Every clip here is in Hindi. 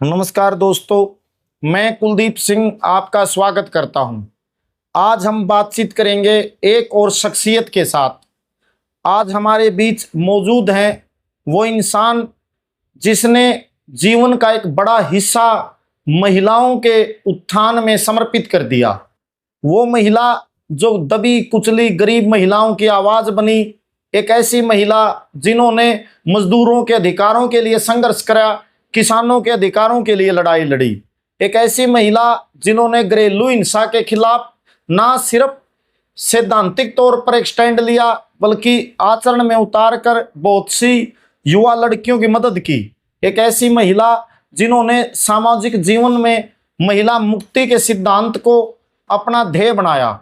नमस्कार दोस्तों, मैं कुलदीप सिंह आपका स्वागत करता हूं। आज हम बातचीत करेंगे एक और शख्सियत के साथ। आज हमारे बीच मौजूद हैं वो इंसान जिसने जीवन का एक बड़ा हिस्सा महिलाओं के उत्थान में समर्पित कर दिया। वो महिला जो दबी कुचली गरीब महिलाओं की आवाज़ बनी, एक ऐसी महिला जिन्होंने मजदूरों के अधिकारों के लिए संघर्ष करा, किसानों के अधिकारों के लिए लड़ाई लड़ी। एक ऐसी महिला जिन्होंने घरेलू हिंसा के खिलाफ ना सिर्फ सैद्धांतिक तौर पर एक स्टैंड लिया, बल्कि आचरण में उतार कर बहुत सी युवा लड़कियों की मदद की। एक ऐसी महिला जिन्होंने सामाजिक जीवन में महिला मुक्ति के सिद्धांत को अपना ध्येय बनाया।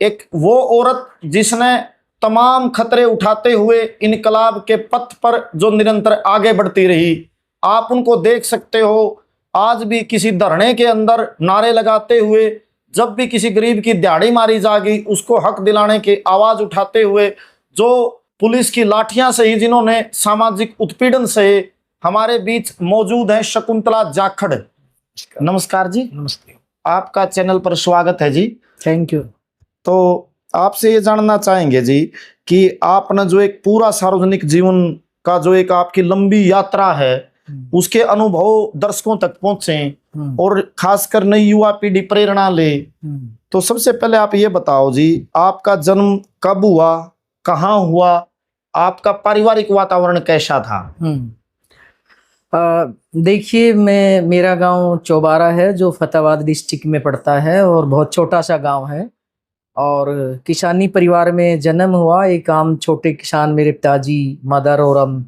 एक वो औरत जिसने तमाम खतरे उठाते हुए इनकलाब के पथ पर जो निरंतर आगे बढ़ती रही। आप उनको देख सकते हो आज भी किसी धरने के अंदर नारे लगाते हुए, जब भी किसी गरीब की दिहाड़ी मारी जाएगी उसको हक दिलाने की आवाज़ उठाते हुए, जो पुलिस की लाठियां सही, जिन्होंने सामाजिक उत्पीड़न सहे। हमारे बीच मौजूद है शकुंतला जाखड़। नमस्कार जी। नमस्ते। आपका चैनल पर स्वागत है जी। Thank you. तो आपसे ये जानना चाहेंगे जी कि आपने जो एक पूरा सार्वजनिक जीवन का जो एक आपकी लंबी यात्रा है, उसके अनुभव दर्शकों तक पहुंचे और खासकर नई युवा पीढ़ी प्रेरणा ले। तो सबसे पहले आप ये बताओ जी, आपका जन्म कब हुआ, कहाँ हुआ, आपका पारिवारिक वातावरण कैसा था? देखिए, मेरा गांव चौबारा है जो फतेहाबाद डिस्ट्रिक्ट में पड़ता है और बहुत छोटा सा गांव है। और किसानी परिवार में जन्म हुआ। एक आम छोटे किसान मेरे पिताजी, मदर और हम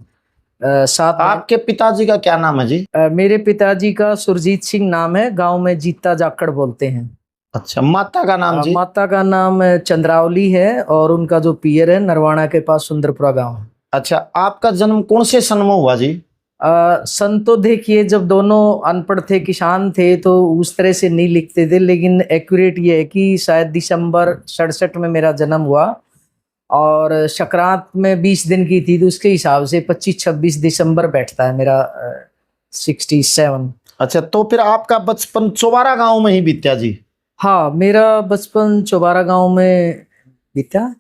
साथ। आपके पिताजी का क्या नाम है जी? मेरे पिताजी का सुरजीत सिंह नाम है, गांव में जीता जाखड़ बोलते हैं। अच्छा, माता का नाम जी? माता का नाम चंद्रावली है और उनका जो पियर है नरवाना के पास सुंदरपुरा गांव है। अच्छा, आपका जन्म कौन से सन में हुआ जी? सन तो देखिए, जब दोनों अनपढ़ थे, किसान थे, तो उस तरह से नहीं लिखते थे, लेकिन एक्यूरेट ये है कि शायद दिसंबर 67 में मेरा जन्म हुआ और संक्रांत में 20 दिन की थी, तो उसके हिसाब से 25-26 दिसंबर बैठता है मेरा 67। अच्छा, तो फिर आपका बचपन चौबारा गांव में ही बीता जी? हाँ, मेरा बचपन चौबारा गांव में बीता।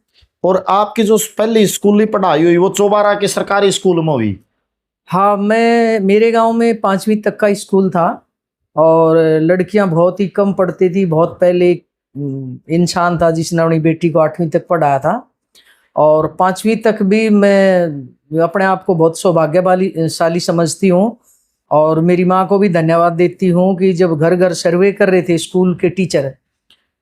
और आपकी जो पहली स्कूली पढ़ाई हुई वो चौबारा के सरकारी स्कूल में हुई? हाँ, मेरे गांव में 5वीं तक का स्कूल था और लड़कियां बहुत ही कम पढ़ती थी। बहुत पहले एक इंसान था जिसने अपनी बेटी को 8वीं तक पढ़ाया था और 5वीं तक भी मैं अपने आप को बहुत सौभाग्यशाली समझती हूँ और मेरी माँ को भी धन्यवाद देती हूँ कि जब घर घर सर्वे कर रहे थे स्कूल के टीचर,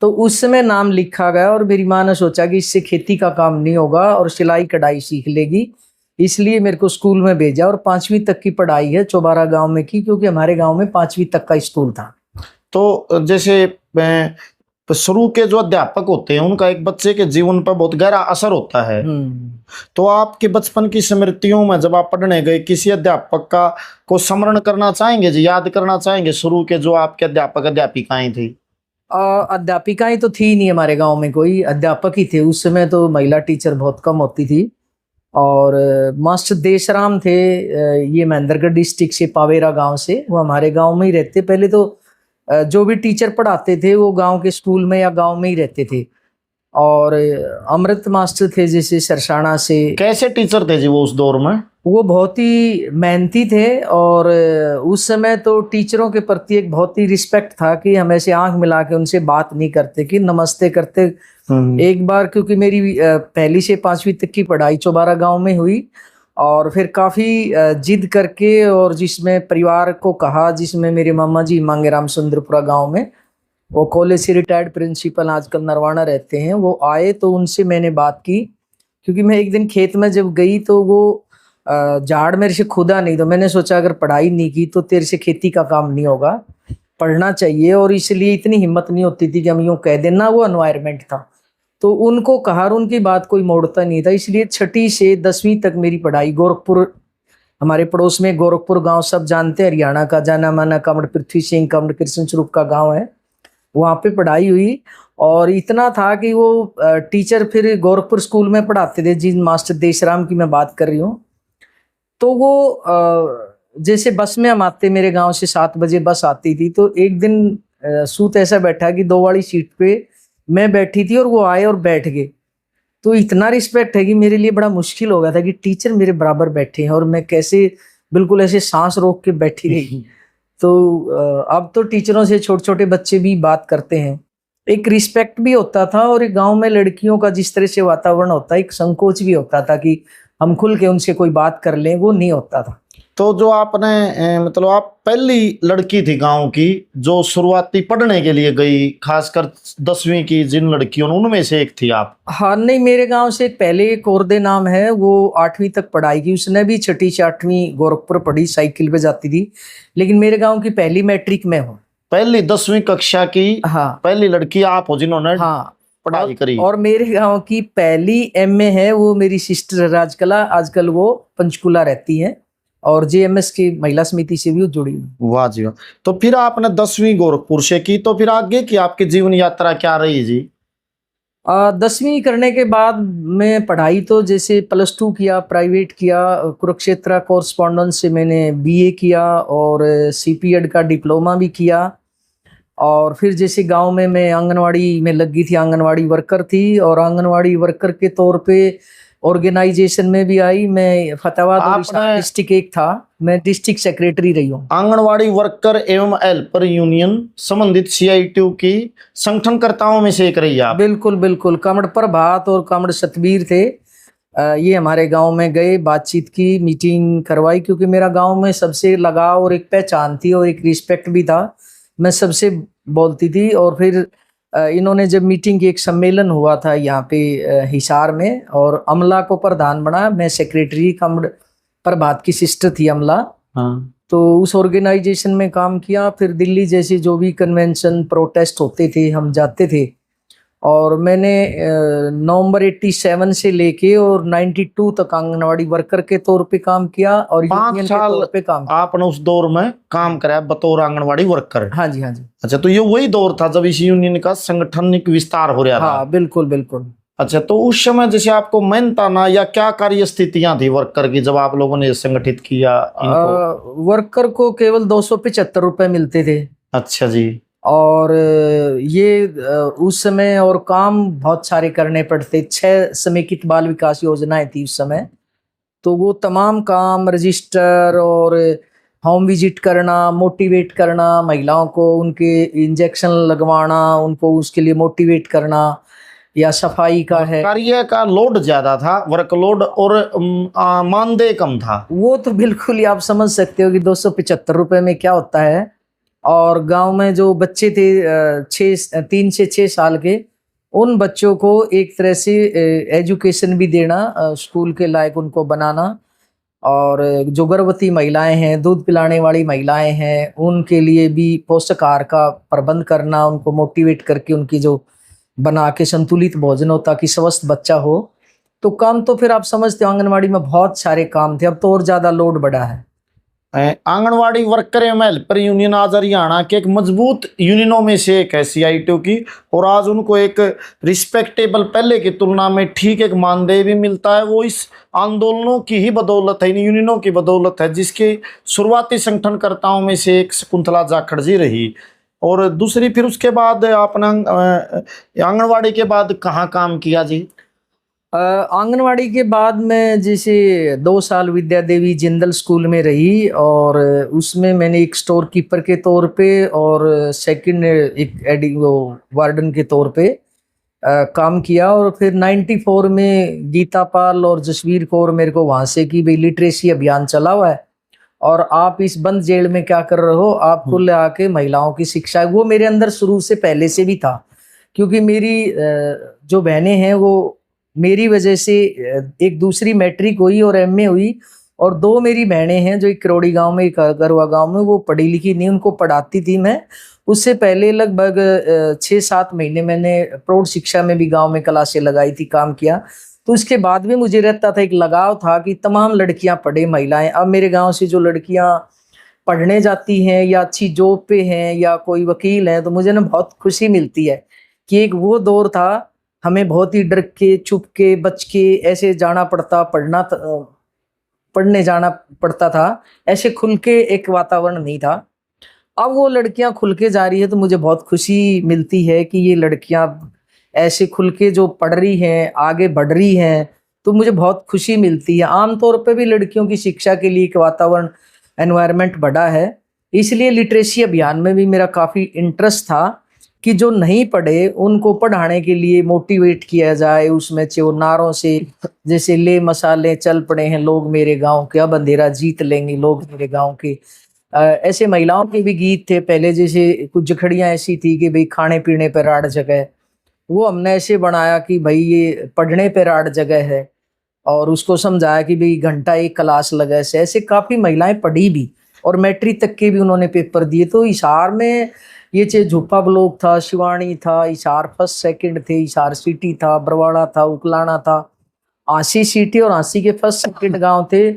तो उस समय नाम लिखा गया और मेरी माँ ने सोचा कि इससे खेती का काम नहीं होगा और सिलाई कढ़ाई सीख लेगी, इसलिए मेरे को स्कूल में भेजा और 5वीं तक की पढ़ाई है चौबारा गांव में की, क्योंकि हमारे गांव में 5वीं तक का स्कूल था। तो जैसे शुरू के जो अध्यापक होते हैं उनका एक बच्चे के जीवन पर बहुत गहरा असर होता है। तो आपके बचपन की स्मृतियों में जब आप पढ़ने गए, किसी अध्यापक का को स्मरण करना चाहेंगे जी, याद करना चाहेंगे शुरू के जो आपके अध्यापक अध्यापिकाएं थी? अध्यापिकाएं तो थी नहीं हमारे गांव में, कोई अध्यापक ही थे। उस समय तो महिला टीचर बहुत कम होती थी। और मास्टर देशराम थे, ये महेंद्रगढ़ डिस्ट्रिक्ट से, पावेरा गांव से, वो हमारे गांव में ही रहते। पहले तो जो भी टीचर पढ़ाते थे वो गांव के स्कूल में या गांव में ही रहते थे। और अमृत मास्टर थे जैसे सरसाना से। कैसे टीचर थे जी वो उस दौर में? वो बहुत ही मेहनती थे और उस समय तो टीचरों के प्रति एक बहुत ही रिस्पेक्ट था कि हम ऐसे आंख मिला के उनसे बात नहीं करते कि नमस्ते करते। एक बार, क्योंकि मेरी पहली से 5वीं तक की पढ़ाई चौबारा गांव में हुई और फिर काफ़ी जिद करके, और जिसमें परिवार को कहा, जिसमें मेरे मामा जी मांगेराम सुंदरपुरा गांव में, वो कॉलेज से रिटायर्ड प्रिंसिपल आजकल नरवाना रहते हैं, वो आए तो उनसे मैंने बात की। क्योंकि मैं एक दिन खेत में जब गई तो वो झाड़ मेरे से खुदा नहीं, तो मैंने सोचा अगर पढ़ाई नहीं की तो तेरे से खेती का काम नहीं होगा, पढ़ना चाहिए। और इसलिए इतनी हिम्मत नहीं होती थी कि हम यूँ कह देना, वो एनवायरनमेंट था। तो उनको कहा, उनकी बात कोई मोड़ता नहीं था। इसलिए 6ठी से 10वीं तक मेरी पढ़ाई गोरखपुर, हमारे पड़ोस में गोरखपुर गांव सब जानते हैं, हरियाणा का जाना माना कमर पृथ्वी सिंह, कमर कृष्ण स्वरूप का गांव है, वहाँ पे पढ़ाई हुई। और इतना था कि वो टीचर फिर गोरखपुर स्कूल में पढ़ाते थे, जिन मास्टर देशराम की मैं बात कर रही हूँ। तो वो जैसे बस में हम आते, मेरे गांव से 7 बजे बस आती थी, तो एक दिन सूत ऐसा बैठा कि 2 वाली सीट पे मैं बैठी थी और वो आए और बैठ गए। तो इतना रिस्पेक्ट है कि मेरे लिए बड़ा मुश्किल हो गया था कि टीचर मेरे बराबर बैठे हैं और मैं कैसे बिल्कुल ऐसे सांस रोक के बैठी रही। तो अब तो टीचरों से छोटे छोटे बच्चे भी बात करते हैं। एक रिस्पेक्ट भी होता था, और एक गांव में लड़कियों का जिस तरह से वातावरण होता है, एक संकोच भी होता था कि हम खुल के उनसे कोई बात कर लें, वो नहीं होता था। तो जो आपने मतलब आप पहली लड़की थी गांव की जो शुरुआती पढ़ने के लिए गई, खासकर 10वीं की जिन लड़कियों, उनमें से एक थी आप? हाँ नहीं, मेरे गांव से पहले एक औरदे नाम है, वो 8वीं तक पढ़ाई की, उसने भी 6ठी से 8वीं गोरखपुर पढ़ी, साइकिल पे जाती थी। लेकिन मेरे गांव की पहली मैट्रिक में हूँ। पहली 10वीं कक्षा की हाँ पहली लड़की आप हो जिन्होंने हाँ। पढ़ाई करी। और मेरे गांव की पहली एमए है, वो मेरी सिस्टर राजकला, आजकल वो पंचकुला रहती है और जेएमएस की महिला समिति से भी जुड़ी हुई। वाह जी वाह। तो फिर आपने 10वीं गोरखपुर से की, तो फिर आगे की आपकी जीवन यात्रा क्या रही जी? 10वीं करने के बाद मैं पढ़ाई तो जैसे +2 किया, प्राइवेट किया, कुरुक्षेत्र कोरस्पॉन्डेंस से मैंने बीए किया और सीपीएड का डिप्लोमा भी किया। और फिर जैसे गांव में मैं आंगनवाड़ी में लगी थी, आंगनवाड़ी वर्कर थी, और आंगनवाड़ी वर्कर के तौर पे ऑर्गेनाइजेशन में भी आई। मैं फतेहाबाद आपने डिस्ट्रिक्ट एक था, मैं डिस्ट्रिक्ट सेक्रेटरी रही हूँ। आंगनवाड़ी वर्कर एवं हेल्पर यूनियन संबंधित सीआईटीयू की संगठनकर्ताओं में से एक रही आप? बिल्कुल बिल्कुल। कमर प्रभात और कमर सतबीर थे, ये हमारे गांव में गए, बातचीत की, मीटिंग करवाई, क्योंकि मेरा गांव में सबसे लगाव और एक पहचान थी और एक रिस्पेक्ट भी था। मैं सबसे बोलती थी। और फिर इन्होंने जब मीटिंग की, एक सम्मेलन हुआ था यहाँ पे हिसार में, और अमला को प्रधान बना, मैं सेक्रेटरी, कमर प्रभात की सिस्टर थी अमला। हाँ। तो उस ऑर्गेनाइजेशन में काम किया। फिर दिल्ली जैसे जो भी कन्वेंशन प्रोटेस्ट होते थे हम जाते थे। और मैंने नवंबर 87 से लेके और 92 तक आंगनवाड़ी वर्कर के तौर पे काम किया और 5 यूनियन के साल तौर पे काम किया। आपने उस दौर में काम कराया बतौर आंगनवाड़ी वर्कर? हाँ जी हाँ जी। अच्छा, तो ये वही दौर था जब इस यूनियन का संगठनिक विस्तार हो रहा था? हाँ बिल्कुल बिल्कुल। अच्छा, तो उस समय जैसे आपको मेहनताना या क्या कार्य स्थितियां थी वर्कर की जब आप लोगों ने संगठित किया इनको? वर्कर को केवल 275 रुपए मिलते थे। अच्छा जी। और ये उस समय, और काम बहुत सारे करने पड़ते। 6 समेकित बाल विकास योजनाएं थी उस समय। तो वो तमाम काम, रजिस्टर और होम विजिट करना, मोटिवेट करना महिलाओं को, उनके इंजेक्शन लगवाना, उनको उसके लिए मोटिवेट करना, या सफाई का है। कार्य का लोड ज्यादा था, वर्कलोड, और मानदेय कम था। वो तो बिल्कुल ही आप समझ सकते हो कि 275 रुपए में क्या होता है। और गांव में जो बच्चे थे 3 से 6 साल के, उन बच्चों को एक तरह से एजुकेशन भी देना, स्कूल के लायक उनको बनाना। और जो गर्भवती महिलाएं हैं, दूध पिलाने वाली महिलाएं हैं, उनके लिए भी पौष्टिक आहार का प्रबंध करना, उनको मोटिवेट करके उनकी जो बना के संतुलित भोजन हो ताकि स्वस्थ बच्चा हो। तो काम तो फिर आप समझते हो आंगनवाड़ी में बहुत सारे काम थे, अब तो और ज्यादा लोड बढ़ा है। आंगनवाड़ी वर्कर एवं हेल्पर यूनियन आज हरियाणा के एक मजबूत यूनियनों में से एक है सीआईटीयू की, और आज उनको एक रिस्पेक्टेबल, पहले की तुलना में ठीक एक मानदेय भी मिलता है। वो इस आंदोलनों की ही बदौलत है, इन यूनियनों की बदौलत है, जिसके शुरुआती संगठनकर्ताओं में से एक शकुंतला जाखड़ जी रही। और दूसरी, फिर उसके बाद आपने आंगनवाड़ी के बाद कहाँ काम किया जी? आंगनवाड़ी के बाद में जैसे 2 साल विद्या देवी जिंदल स्कूल में रही, और उसमें मैंने एक स्टोर कीपर के तौर पे और सेकंड एक वो वार्डन के तौर पे काम किया। और फिर 94 में गीता पाल और जसवीर कौर मेरे को वहां से कि भाई लिटरेसी अभियान चला हुआ है और आप इस बंद जेल में क्या कर रहे हो, आपको ले आके महिलाओं की शिक्षा। वो मेरे अंदर शुरू से पहले से भी था, क्योंकि मेरी जो बहनें हैं वो मेरी वजह से एक दूसरी मैट्रिक हुई और एमए हुई, और 2 मेरी बहनें हैं जो एक करोड़ी गांव में, एक गरवा गांव में, वो पढ़ी लिखी नहीं, उनको पढ़ाती थी मैं। उससे पहले लगभग 6-7 महीने मैंने प्रौढ़ शिक्षा में भी गांव में क्लासें लगाई थी, काम किया। तो उसके बाद भी मुझे रहता था, एक लगाव था कि तमाम लड़कियां पढ़े, महिलाएं। अब मेरे गांव से जो लड़कियां पढ़ने जाती हैं या अच्छी जॉब पे हैं या कोई वकील हैं, तो मुझे ना बहुत खुशी मिलती है कि एक वो दौर था, हमें बहुत ही डर के, छुप के, बच के ऐसे जाना पड़ता, पढ़ना पढ़ने जाना पड़ता था, ऐसे खुल के एक वातावरण नहीं था। अब वो लड़कियां खुल के जा रही है तो मुझे बहुत खुशी मिलती है कि ये लड़कियां ऐसे खुल के जो पढ़ रही हैं, आगे बढ़ रही हैं, तो मुझे बहुत खुशी मिलती है। आमतौर पे भी लड़कियों की शिक्षा के लिए एक वातावरण, एनवायरनमेंट बढ़ा है, इसलिए लिटरेसी अभियान में भी मेरा काफ़ी इंटरेस्ट था कि जो नहीं पढ़े उनको पढ़ाने के लिए मोटिवेट किया जाए। उसमें जो नारों से, जैसे ले मसाले चल पड़े हैं लोग मेरे गांव के, अब अंधेरा जीत लेंगे लोग मेरे गांव के, ऐसे महिलाओं के भी गीत थे पहले। जैसे कुछ जखड़ियाँ ऐसी थी कि भाई खाने पीने पर राड जगह, वो हमने ऐसे बनाया कि भाई ये पढ़ने पे राड जगह है, और उसको समझाया कि भाई घंटा एक क्लास लगा से। ऐसे काफ़ी महिलाएं पढ़ी भी और मैट्रिक तक के भी उन्होंने पेपर दिए। तो हिसार में ये चाहे झुप्पा ब्लॉक था, शिवानी था, हिसार फर्स्ट सेकंड थे, हिसार सिटी था, बरवाड़ा था, उकलाना था, आसी सिटी और आसी के फर्स्ट सेकंड गांव थे।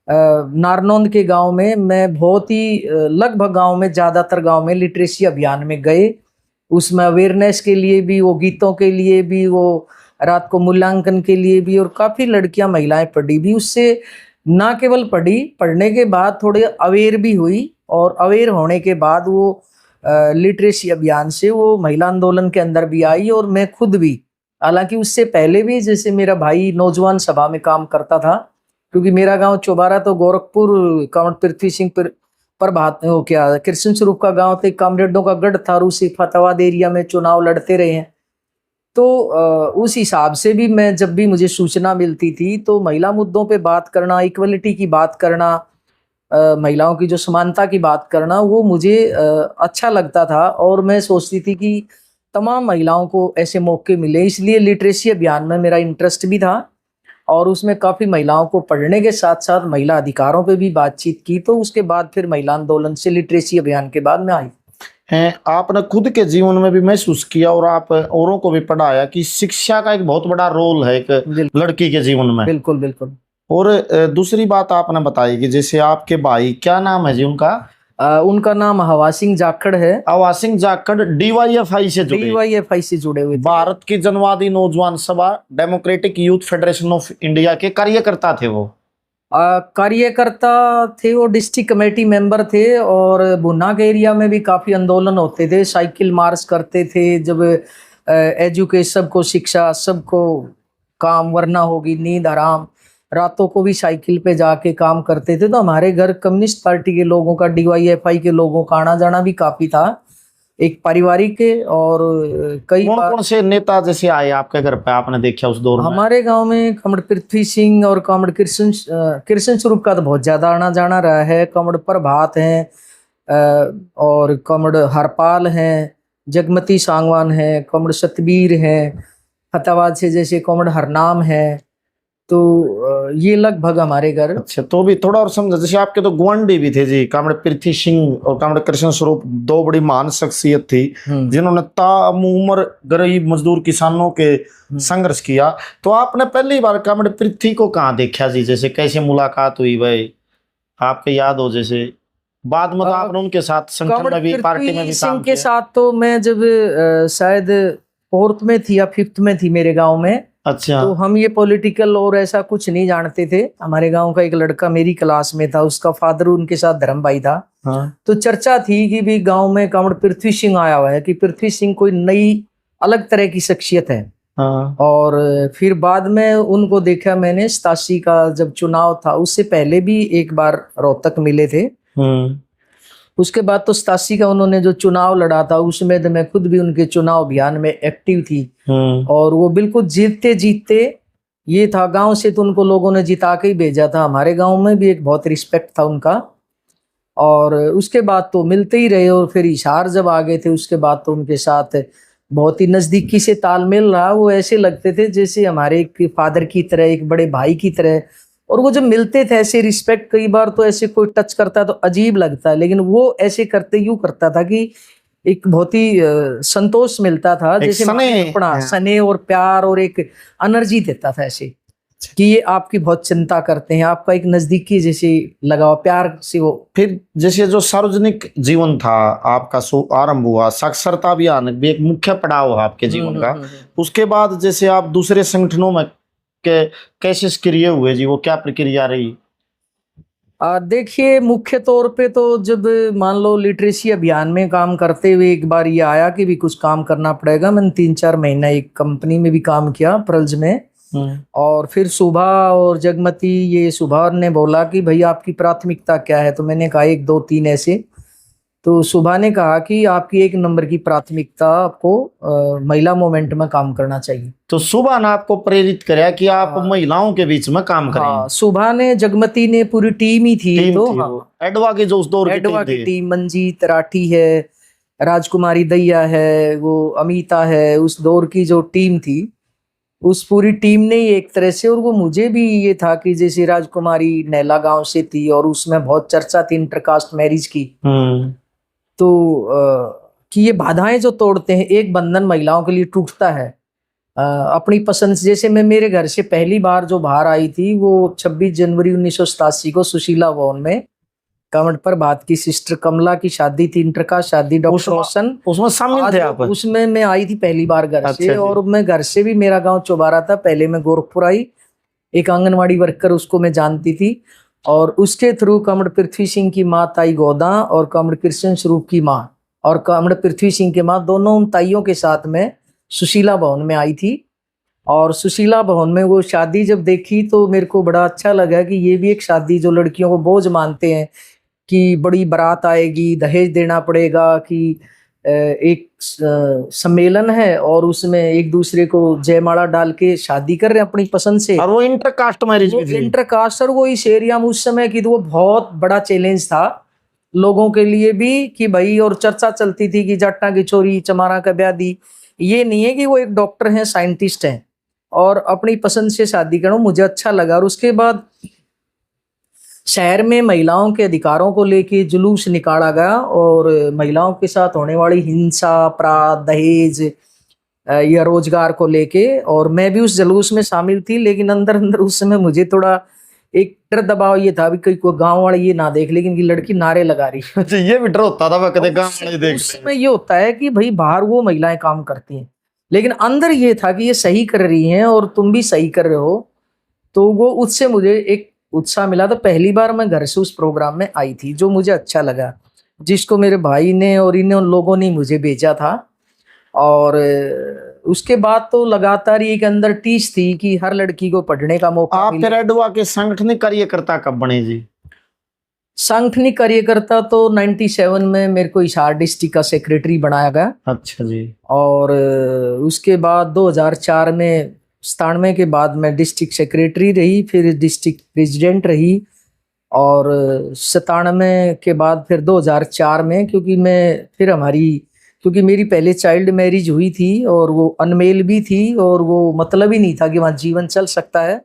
नारनौंद के गांव में मैं बहुत ही लगभग गांव में, ज़्यादातर गांव में लिटरेसी अभियान में गए। उसमें अवेयरनेस के लिए भी, वो गीतों के लिए भी, वो रात को मूल्यांकन के लिए भी, और काफ़ी लड़कियां महिलाएं पढ़ी भी। उससे ना केवल पढ़ी, पढ़ने के बाद थोड़े अवेयर भी हुई, और अवेयर होने के बाद वो लिटरेसी अभियान से वो महिला आंदोलन के अंदर भी आई। और मैं खुद भी, हालांकि उससे पहले भी, जैसे मेरा भाई नौजवान सभा में काम करता था, क्योंकि मेरा गांव चौबारा तो गोरखपुर कांवड़ पृथ्वी सिंह प्रभात हो क्या कृष्ण स्वरूप का गांव थे, कामरेडों का गढ़ था, उसी फतेहाबाद एरिया में चुनाव लड़ते रहे हैं। तो उस हिसाब से भी मैं, जब भी मुझे सूचना मिलती थी तो महिला मुद्दों पे बात करना, इक्वलिटी की बात करना, महिलाओं की जो समानता की बात करना, वो मुझे अच्छा लगता था। और मैं सोचती थी कि तमाम महिलाओं को ऐसे मौके मिले, इसलिए लिटरेसी अभियान में मेरा इंटरेस्ट भी था। और उसमें काफ़ी महिलाओं को पढ़ने के साथ साथ महिला अधिकारों पे भी बातचीत की। तो उसके बाद फिर महिला आंदोलन से लिटरेसी अभियान के बाद में आई हैं। आपने खुद के जीवन में भी महसूस किया और आप औरों को भी पढ़ाया कि शिक्षा का एक बहुत बड़ा रोल है एक लड़की के जीवन में। बिल्कुल बिल्कुल। और दूसरी बात आपने बताई कि जैसे आपके भाई, क्या नाम है जी उनका? उनका नाम हवा सिंह जाखड़ है। हवा सिंह जाखड़ डीवाईएफआई से जुड़े, डीवाईएफआई से जुड़े हुए, भारत की जनवादी नौजवान सभा, democratic youth federation of India के कार्यकर्ता थे वो। कार्यकर्ता थे वो, डिस्ट्रिक्ट कमेटी मेंबर थे, और भुना के एरिया में भी काफ़ी आंदोलन होते थे, साइकिल मार्च करते थे। जब एजुकेशन, सबको शिक्षा, सबको काम, वरना होगी नींद हराम, रातों को भी साइकिल पे जाके काम करते थे। तो हमारे घर कम्युनिस्ट पार्टी के लोगों का, डीवाईएफआई के लोगों का आना जाना भी काफ़ी था, एक पारिवारिक के। और कई कौन से नेता जैसे आए आपके घर पे, आपने देखा उस दौर में? हमारे गांव में कमर पृथ्वी सिंह और कमर कृष्ण स्वरूप का तो बहुत ज्यादा आना जाना रहा है। कमर प्रभात हैं, और कमर हरपाल हैं, जगमती सांगवान हैं, कमर सतबीर हैं, फतेहाबाद से जैसे कमर हरनाम है। तो ये लगभग हमारे घर। अच्छा, तो भी थोड़ा और समझा, जैसे आपके तो गुआंढी भी थे जी, कामड़ पृथ्वी सिंह और कामड़ कृष्ण स्वरूप, दो बड़ी महान शख्सियत थी जिन्होंने ताउम्र गरीब मजदूर किसानों के संघर्ष किया। तो आपने पहली बार कामड़ पृथ्वी को कहाँ देखा जी? जैसे कैसे मुलाकात हुई भाई, आपके याद हो? जैसे बाद में तो आपने उनके साथ संगठन में भी, पार्टी में भी काम के साथ, तो मैं जब शायद 4th में थी या 5th में थी मेरे गाँव में। अच्छा। तो हम ये पॉलिटिकल और ऐसा कुछ नहीं जानते थे। हमारे गांव का एक लड़का मेरी क्लास में था, उसका फादर उनके साथ धर्म भाई था। हाँ। तो चर्चा थी कि भी गांव में कामड़ पृथ्वी सिंह आया हुआ है, कि पृथ्वी सिंह कोई नई अलग तरह की शख्सियत है। हाँ। और फिर बाद में उनको देखा मैंने, 87 का जब चुनाव था, उससे पहले भी एक बार रोहतक मिले थे। उसके बाद तो 87 का उन्होंने जो चुनाव लड़ा था, उसमें तो मैं खुद भी उनके चुनाव अभियान में एक्टिव थी। और वो बिल्कुल जीतते जीतते, ये था गांव से तो उनको लोगों ने जिता के ही भेजा था। हमारे गांव में भी एक बहुत रिस्पेक्ट था उनका। और उसके बाद तो मिलते ही रहे, और फिर हिसार जब आ गए थे उसके बाद तो उनके साथ बहुत ही नज़दीकी से तालमेल रहा। वो ऐसे लगते थे जैसे हमारे एक फादर की तरह, एक बड़े भाई की तरह। और वो जब मिलते थे ऐसे रिस्पेक्ट, कई बार तो ऐसे कोई टच करता तो अजीब लगता है, लेकिन वो ऐसे करते यूं करता था कि एक बहुत ही संतोष मिलता था, जैसे स्नेह और प्यार और एक एनर्जी देता था ऐसे, कि ये आपकी बहुत चिंता करते हैं, आपका एक नजदीकी जैसे लगाव, प्यार से वो। फिर जैसे जो सार्वजनिक जीवन था आपका आरंभ हुआ, साक्षरता अभियान भी एक मुख्य पड़ाव है आपके जीवन का। उसके बाद जैसे आप दूसरे संगठनों में कैसे सक्रिय हुए जी, वो क्या प्रक्रिया रही? देखिए, मुख्य तौर पे तो जब मान लो लिटरेसी अभियान में काम करते हुए एक बार ये आया कि भी कुछ काम करना पड़ेगा, मैंने 3-4 महीना एक कंपनी में भी काम किया प्रल्ज में। और फिर सुबह और जगमती, ये सुबह ने बोला कि भाई आपकी प्राथमिकता क्या है, तो मैंने कहा 1 2 3 ऐसे। तो सुबह ने कहा कि आपकी 1 नंबर की प्राथमिकता आपको महिला मोमेंट में काम करना चाहिए। तो सुबह ने आपको प्रेरित कराया कि आप हाँ। महिलाओं के बीच में काम करें। हाँ, सुबह ने, जगमती ने, पूरी टीम ही थी। टीम तो थी हाँ, वो एडवा की जो उस दौर की एडवा टीम की थी। टीम, मंजीत राठी है, राजकुमारी दैया है, वो अमीता है, उस दौर की जो टीम थी, उस पूरी टीम ने ही एक तरह से। और वो मुझे भी ये था कि जैसे राजकुमारी नैला गांव से थी और उसमें बहुत चर्चा थी इंटरकास्ट मैरिज की, तो कि ये बाधाएं जो तोड़ते हैं, एक बंधन महिलाओं के लिए टूटता है अपनी पसंद से। जैसे मैं मेरे घर से पहली बार जो बाहर आई थी वो 26 जनवरी 1987 को सुशीला भवन में कमर पर बात की सिस्टर कमला की शादी थी, इंटरकास्ट शादी, डॉक्टर रोशन उसमें शामिल थे आप? उसमें मैं आई थी पहली बार घर अच्छा से। जी। और मैं घर से भी, मेरा गांव चौबारा था, पहले मैं गोरखपुर आई, एक आंगनवाड़ी वर्कर उसको मैं जानती थी, और उसके थ्रू कमर पृथ्वी सिंह की माँ ताई गोदा और कमर कृष्ण स्वरूप की माँ और कमर पृथ्वी सिंह की माँ, दोनों उन ताइयों के साथ में सुशीला भवन में आई थी। और सुशीला भवन में वो शादी जब देखी तो मेरे को बड़ा अच्छा लगा कि ये भी एक शादी जो लड़कियों को बोझ मानते हैं कि बड़ी बारात आएगी, दहेज देना पड़ेगा, कि एक सम्मेलन है और उसमें एक दूसरे को जयमाला डाल के शादी कर रहे हैं अपनी पसंद से। और वो इंटरकास्ट मैरिज भी थी। इंटरकास्ट, और वो इस एरिया में उस समय की तो वो बहुत बड़ा चैलेंज था लोगों के लिए भी कि भाई, और चर्चा चलती थी कि जट्टा की छोरी चमारा का ब्याह दी। ये नहीं है कि वो एक डॉक्टर हैं, साइंटिस्ट हैं, और अपनी पसंद से शादी करो, मुझे अच्छा लगा। और उसके बाद शहर में महिलाओं के अधिकारों को लेके जुलूस निकाला गया और महिलाओं के साथ होने वाली हिंसा, अपराध, दहेज या रोजगार को लेके, और मैं भी उस जुलूस में शामिल थी। लेकिन अंदर अंदर उस समय मुझे थोड़ा एक डर दबाव ये था भी कोई गांव वाले ये ना देख लेकिन कि लड़की नारे लगा रही है। अच्छा, ये भी डर होता था वह कदे गांव वाले देख उस समय ये होता है कि भाई बाहर वो महिलाएं काम करती हैं, लेकिन अंदर ये था कि ये सही कर रही हैं और तुम भी सही कर रहे हो। तो वो उससे मुझे एक उत्साह मिला। तो पहली बार मैं घर से उस प्रोग्राम में आई थी, जो मुझे अच्छा लगा, जिसको मेरे भाई ने और इन लोगों ने मुझे भेजा था। और उसके बाद तो लगातार एक अंदर टीच थी कि हर लड़की को पढ़ने का मौका आप मिले। फिर एडवा के सांगठनिक कार्यकर्ता कब बने जी? सांगठनिक कार्यकर्ता तो 97 में मेरे को हिसार डिस्ट्रिक्ट का सेक्रेटरी बनाया गया। अच्छा जी। और उसके बाद 2004 में, 97 के बाद मैं डिस्ट्रिक्ट सेक्रेटरी रही, फिर डिस्ट्रिक्ट प्रेसिडेंट रही। और 97 के बाद फिर 2004 में, क्योंकि मेरी पहले चाइल्ड मैरिज हुई थी और वो अनमेल भी थी, और वो मतलब ही नहीं था कि वहाँ जीवन चल सकता है,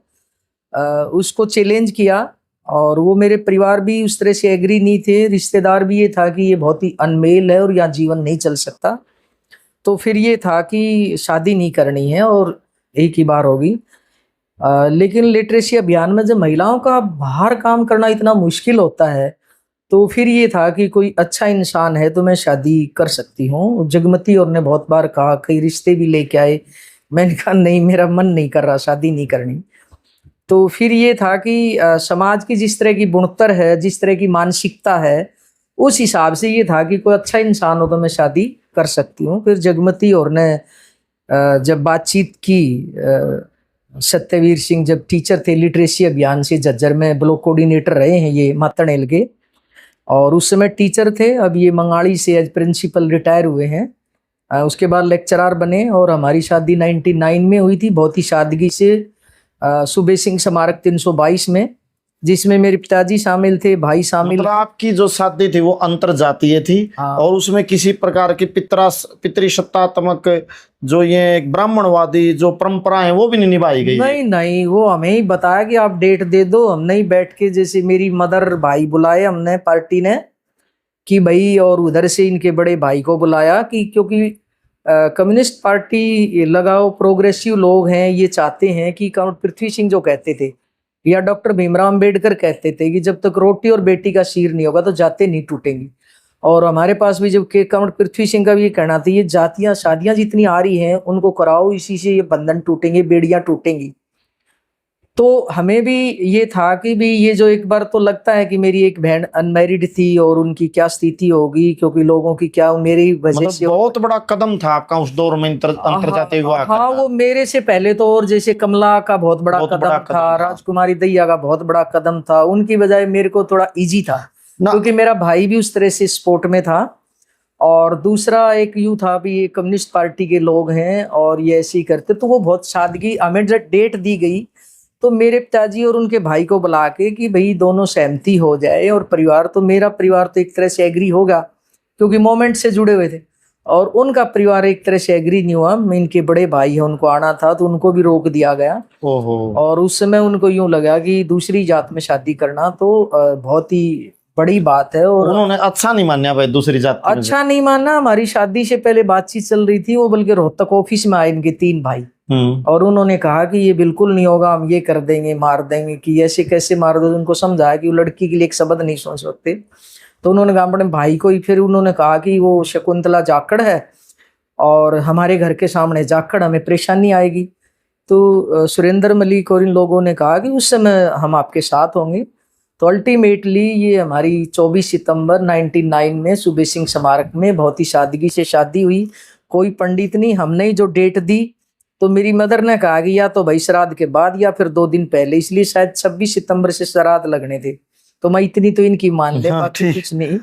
उसको चैलेंज किया। और वो मेरे परिवार भी उस तरह से एग्री नहीं थे, रिश्तेदार भी ये था कि ये बहुत ही अनमेल है और यहाँ जीवन नहीं चल सकता। तो फिर ये था कि शादी नहीं करनी है और एक ही बार होगी। लेकिन लिटरेसी अभियान में जब महिलाओं का बाहर काम करना इतना मुश्किल होता है, तो फिर ये था कि कोई अच्छा इंसान है तो मैं शादी कर सकती हूँ। जगमती और ने बहुत बार कहा, कई रिश्ते भी लेके आए, मैंने कहा नहीं, मेरा मन नहीं कर रहा, शादी नहीं करनी। तो फिर ये था कि समाज की जिस तरह की बुनतर है, जिस तरह की मानसिकता है, उस हिसाब से ये था कि कोई अच्छा इंसान हो तो मैं शादी कर सकती हूँ। फिर जगमती और ने जब बातचीत की, सत्यवीर सिंह जब टीचर थे लिटरेसी अभियान से, झज्जर में ब्लॉक कोऑर्डिनेटर रहे हैं ये मातणेल के, और उस समय टीचर थे। अब ये मंगाड़ी से एज प्रिंसिपल रिटायर हुए हैं। उसके बाद लेक्चरार बने और हमारी शादी 99 में हुई थी, बहुत ही सादगी से, सुबे सिंह स्मारक 322 में, जिसमें मेरे पिताजी शामिल थे, भाई शामिल। मतलब आपकी जो शादी थी वो अंतर जातीय थी। हाँ। और उसमें किसी प्रकार की पितृसत्तात्मक जो ये एक ब्राह्मणवादी जो परंपरा है वो भी नहीं निभाई गई? नहीं नहीं, वो हमें ही बताया कि आप डेट दे दो, हमने ही बैठ के, जैसे मेरी मदर भाई बुलाए हमने पार्टी ने कि भाई, और उधर से इनके बड़े भाई को बुलाया कि क्योंकि कम्युनिस्ट पार्टी लगाओ, प्रोग्रेसिव लोग हैं, ये चाहते हैं कि पृथ्वी सिंह जो कहते थे या डॉक्टर भीमराव अम्बेडकर कहते थे कि जब तक रोटी और बेटी का शीर नहीं होगा तो जातें नहीं टूटेंगी। और हमारे पास भी जब के कमर पृथ्वी सिंह का भी ये कहना था, ये जातियां शादियां जितनी आ रही हैं उनको कराओ, इसी से ये बंधन टूटेंगे, बेड़ियां टूटेंगी। तो हमें भी ये था कि भी ये जो एक बार तो लगता है कि मेरी एक बहन अनमैरिड थी और उनकी क्या स्थिति होगी, क्योंकि लोगों की क्या मेरी वजह मतलब से बहुत बड़ा कदम था आपका उस दौर में अंतरजातीय विवाह हाँ, करना। वो मेरे से पहले तो, और जैसे कमला का बहुत बड़ा बहुत कदम बड़ा था, कदम था। राजकुमारी दहिया का बहुत बड़ा कदम था, उनकी बजाय मेरे को थोड़ा इजी था ना क्योंकि मेरा भाई भी उस तरह से स्पोर्ट में था। और दूसरा एक यूं था भी ये कम्युनिस्ट पार्टी के लोग हैं और ये ऐसे ही करते, तो वो बहुत सादगी, हमें जब डेट दी गई तो मेरे पिताजी और उनके भाई को बुला के कि भाई दोनों सहमति हो जाए, और परिवार तो मेरा परिवार तो एक तरह से एग्री होगा क्योंकि मोमेंट से जुड़े हुए थे, और उनका परिवार एक तरह से एग्री नहीं हुआ। मैं इनके बड़े भाई हैं, उनको आना था तो उनको भी रोक दिया गया। ओहो, और उस समय उनको यूं लगा कि दूसरी जात में शादी करना तो बहुत ही बड़ी बात है, और उन्होंने अच्छा नहीं माना भाई दूसरी जाति में से। अच्छा नहीं माना। हमारी शादी से पहले बातचीत चल रही थी, वो बल्कि रोहतक ऑफिस में आए इनके 3 भाई, और उन्होंने कहा कि ये बिल्कुल नहीं होगा, हम ये कर देंगे, मार देंगे, कि ऐसे कैसे मार दो। उनको समझाया कि वो लड़की के लिए एक शब्द नहीं सोच सकते, तो उन्होंने कहा अपने भाई को ही, फिर उन्होंने कहा कि वो शकुंतला जाखड़ है और हमारे घर के सामने जाखड़, हमें परेशानी आएगी। तो सुरेंद्र मलिक और इन लोगों ने कहा कि उस समय हम आपके साथ होंगे। तो अल्टीमेटली ये हमारी 24 सितंबर 99 में सुबह सिंह स्मारक में बहुत ही सादगी से शादी हुई। कोई पंडित नहीं, हमने ही जो डेट दी, तो मेरी मदर ने कहा कि या तो भाई श्राद्ध के बाद या फिर 2 दिन पहले, इसलिए शायद 26 सितंबर से श्राद्ध लगने थे। तो मैं इतनी तो इनकी मान ले, हाँ, बाकी ठीक। कुछ नहीं।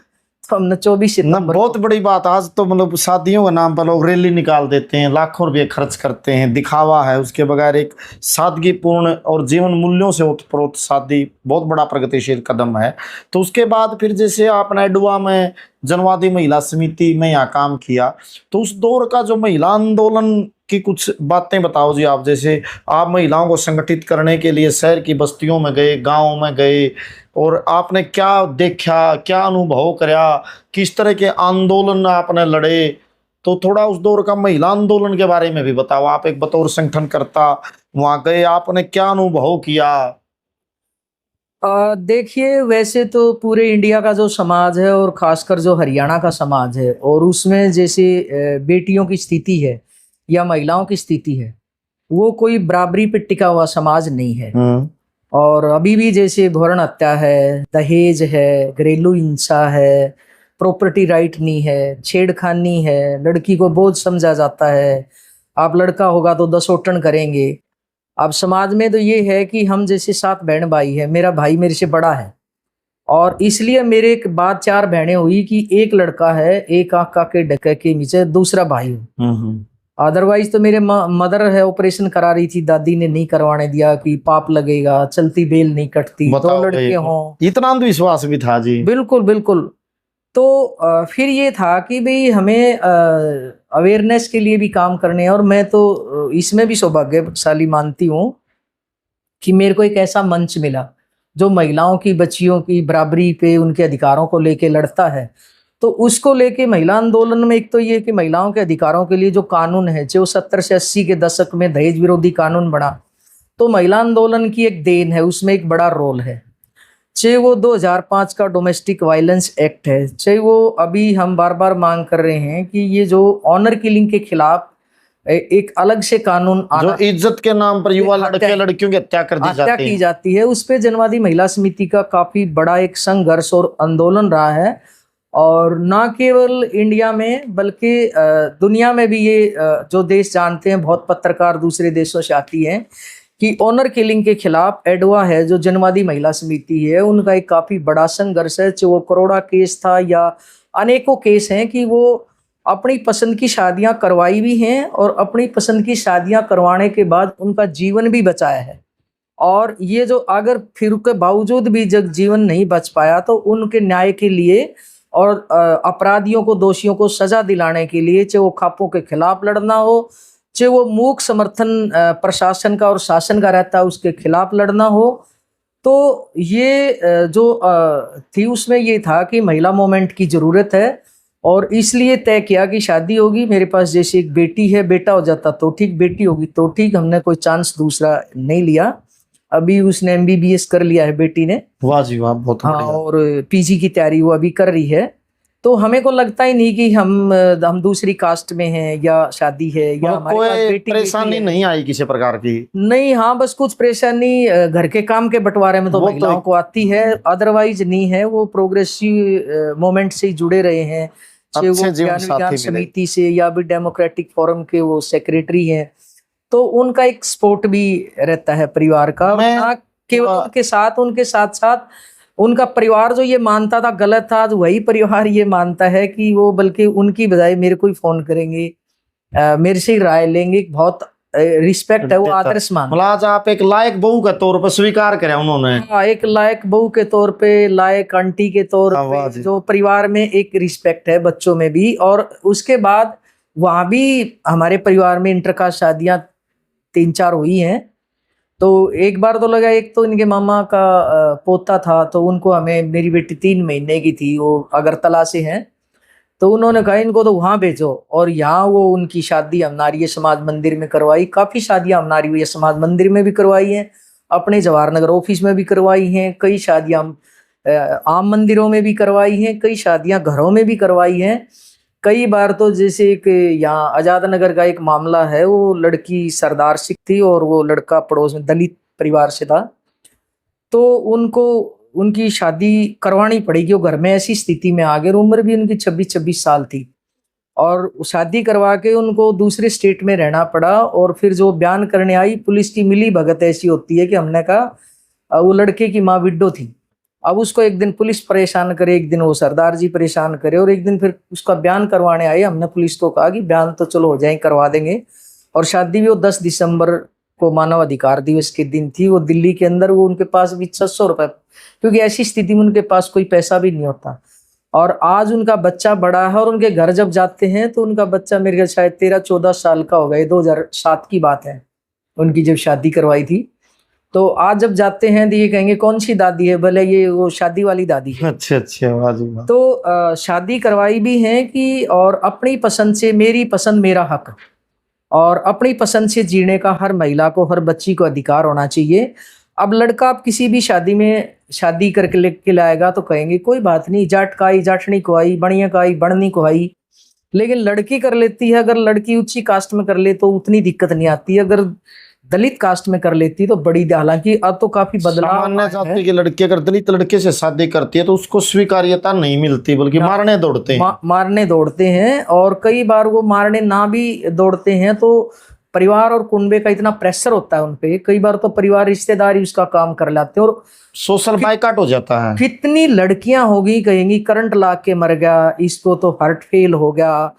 तो हमने 24 ना सितंबर बहुत बड़ी बात। आज तो मतलब शादियों के नाम पर लोग रैली निकाल देते हैं, लाखों रुपए खर्च करते हैं, दिखावा है, उसके बगैर एक सादगीपूर्ण और जीवन मूल्यों से ओतप्रोत शादी बहुत बड़ा प्रगतिशील कदम है। तो उसके बाद फिर जैसे आपने एडवा में जनवादी महिला समिति में यहाँ काम किया, तो उस दौर का जो महिला आंदोलन की कुछ बातें बताओ जी। आप जैसे आप महिलाओं को संगठित करने के लिए शहर की बस्तियों में गए, गाँव में गए, और आपने क्या देखा, क्या अनुभव करा, किस तरह के आंदोलन आपने लड़े, तो थोड़ा उस दौर का महिला आंदोलन के बारे में भी बताओ। आप एक बतौर संगठनकर्ता वहां गए, आपने क्या अनुभव किया? देखिए, वैसे तो पूरे इंडिया का जो समाज है और खासकर जो हरियाणा का समाज है, और उसमें जैसे बेटियों की स्थिति है या महिलाओं की स्थिति है, वो कोई बराबरी पे टिका हुआ समाज नहीं है। और अभी भी जैसे भ्रूण हत्या है, दहेज है, घरेलू हिंसा है, प्रॉपर्टी राइट नहीं है, छेड़खानी है, लड़की को बोझ समझा जाता है, आप लड़का होगा तो 10 ओटन करेंगे। अब समाज में तो ये है कि हम जैसे 7 बहन भाई है, मेरा भाई मेरे से बड़ा है, और इसलिए मेरे के बाद 4 बहनें हुई कि एक लड़का है, एक आँख का के ढके के नीचे दूसरा भाई हो। अदरवाइज तो मेरे मदर है ऑपरेशन करा रही थी, दादी ने नहीं करवाने दिया कि पाप लगेगा, चलती बेल नहीं कटती, 2 लड़के हों। इतना अंधविश्वास भी था जी? बिल्कुल बिल्कुल। तो फिर ये था कि भाई हमें अवेयरनेस के लिए भी काम करने हैं, और मैं तो इसमें भी सौभाग्यशाली मानती हूँ कि मेरे को एक ऐसा मंच मिला जो महिलाओं की, बच्चियों की बराबरी पे, उनके अधिकारों को लेके लड़ता है। तो उसको लेके महिला आंदोलन में एक तो ये कि महिलाओं के अधिकारों के लिए जो कानून है, जो 70 से 80 के दशक में दहेज विरोधी कानून बना, तो महिला आंदोलन की एक देन है, उसमें एक बड़ा रोल है। चाहे वो 2005 का डोमेस्टिक वायलेंस एक्ट है, चाहे वो अभी हम बार बार मांग कर रहे हैं कि ये जो ऑनर किलिंग के खिलाफ एक अलग से कानून आना, जो इज्जत के नाम पर युवा लड़के लड़कियों की हत्या कर दी हत्या की जाती है, उस पे जनवादी महिला समिति का काफी बड़ा एक संघर्ष और आंदोलन रहा है। और ना केवल इंडिया में बल्कि दुनिया में भी ये जो देश जानते हैं, बहुत पत्रकार दूसरे देशों से आती हैं कि ऑनर किलिंग के खिलाफ एडवा है, जो जनवादी महिला समिति है, उनका एक काफी बड़ा संघर्ष है। चाहे वो करोड़ा केस था या अनेकों केस हैं कि वो अपनी पसंद की शादियां करवाई भी हैं, और अपनी पसंद की शादियां करवाने के बाद उनका जीवन भी बचाया है। और ये जो अगर फिर के बावजूद भी जब जीवन नहीं बच पाया, तो उनके न्याय के लिए और अपराधियों को, दोषियों को सजा दिलाने के लिए, चाहे वो खापों के खिलाफ लड़ना हो, चाहे वो मूक समर्थन प्रशासन का और शासन का रहता है उसके खिलाफ लड़ना हो। तो ये जो थी उसमें ये था कि महिला मूवमेंट की ज़रूरत है, और इसलिए तय किया कि शादी होगी, मेरे पास जैसे एक बेटी है, बेटा हो जाता तो ठीक, बेटी होगी तो ठीक, हमने कोई चांस दूसरा नहीं लिया। अभी उसने MBBS कर लिया है बेटी ने। वाह जी वाह, बहुत हाँ, बढ़िया। और PG की तैयारी वो अभी कर रही है। तो हमें को लगता ही नहीं कि हम दूसरी कास्ट में हैं या शादी है या हमारे पास कोई बेटी परेशानी है। नहीं आई किसी प्रकार की? नहीं, हाँ, बस कुछ परेशानी घर के काम के बंटवारे में तो वो तो महिलाओं को आती है, अदरवाइज नहीं है। वो प्रोग्रेसिव मूवमेंट से जुड़े रहे हैं, चाहे वो अच्छे जीवन ज्ञान साथी विज्ञान मिले। समिति से या भी डेमोक्रेटिक फोरम के वो सेक्रेटरी हैं, तो उनका एक सपोर्ट भी रहता है परिवार का। मैं ना केवल उनके साथ साथ उनका परिवार जो ये मानता था गलत था, आज वही परिवार ये मानता है कि वो, बल्कि उनकी बजाय मेरे को ही फोन करेंगे, मेरे से ही राय लेंगे। बहुत रिस्पेक्ट है, वो आदर्श मान। मतलब आज आप एक लायक बहू के तौर पर स्वीकार करें उन्होंने। हाँ, एक लायक बहू के तौर पे, लायक आंटी के तौर वाह पे, जी। जो परिवार में एक रिस्पेक्ट है बच्चों में भी। और उसके बाद वहां भी हमारे परिवार में इंटरकास्ट शादियां 3-4 हुई हैं। तो एक बार तो लगा, एक तो इनके मामा का पोता था, तो उनको हमें, मेरी बेटी 3 महीने की थी, वो अगरतला से हैं, तो उन्होंने कहा इनको तो वहां भेजो। और यहाँ वो उनकी शादी हम नारिय समाज मंदिर में करवाई। काफी शादियां हम नारिय समाज मंदिर में भी करवाई हैं, अपने जवाहर नगर ऑफिस में भी करवाई हैं, कई शादियां आम मंदिरों में भी करवाई हैं, कई शादियां घरों में भी करवाई हैं। कई बार तो जैसे एक यहाँ आजाद नगर का एक मामला है, वो लड़की सरदार सिख थी और वो लड़का पड़ोस में दलित परिवार से था, तो उनको उनकी शादी करवानी पड़ेगी। वो घर में ऐसी स्थिति में आ गए, उम्र भी उनकी 26 साल थी, और शादी करवा के उनको दूसरे स्टेट में रहना पड़ा। और फिर जो बयान करने आई, पुलिस की मिली भगत ऐसी होती है कि हमने कहा वो लड़के की माँ विडो थी। अब उसको एक दिन पुलिस परेशान करे, एक दिन वो सरदार जी परेशान करे, और एक दिन फिर उसका बयान करवाने आए। हमने पुलिस को कहा कि बयान तो चलो हो जाए, करवा देंगे। और शादी भी वो 10 दिसंबर को मानव अधिकार दिवस के दिन थी। वो दिल्ली के अंदर, वो उनके पास भी 600 रुपए, क्योंकि ऐसी स्थिति में उनके पास कोई पैसा भी नहीं होता। और आज उनका बच्चा बड़ा है, और उनके घर जब जाते हैं तो उनका बच्चा मेरे ख्याल शायद 13-14 साल का हो गया। 2007 की बात है उनकी जब शादी करवाई थी। तो आज जब जाते हैं तो ये कहेंगे कौन सी दादी है, भले ये वो शादी वाली दादी है। अच्छा, वाह जी वाह। तो शादी करवाई भी है कि, और अपनी पसंद से, मेरी पसंद मेरा हक, और अपनी पसंद से जीने का हर महिला को, हर बच्ची को अधिकार होना चाहिए। अब लड़का आप किसी भी शादी में शादी करके लेके लाएगा तो कहेंगे कोई बात नहीं, जाट का आई जाटनी को आई, बढ़िया का आई बढ़नी को आई। लेकिन लड़की कर लेती है, अगर लड़की ऊंची कास्ट में कर ले तो उतनी दिक्कत नहीं आती, अगर दलित कास्ट में कर लेती तो बड़ी, हालांकि अब तो काफी बदलाव सामान्य है। जाति की लड़की अगर दलित लड़के से शादी करती है तो उसको स्वीकार्यता नहीं मिलती, बल्कि मारने दौड़ते हैं। मारने दौड़ते हैं, और कई बार वो मारने ना भी दौड़ते हैं तो परिवार और कुनबे का इतना प्रेशर होता है उनपे, कई बार तो परिवार रिश्तेदारी उसका काम कर लाते हैं। और सोशल बाइकाट हो जाता है। कितनी लड़कियां होगी कहेंगी करंट ला के मर गया, इसको तो हार्ट फेल हो गया,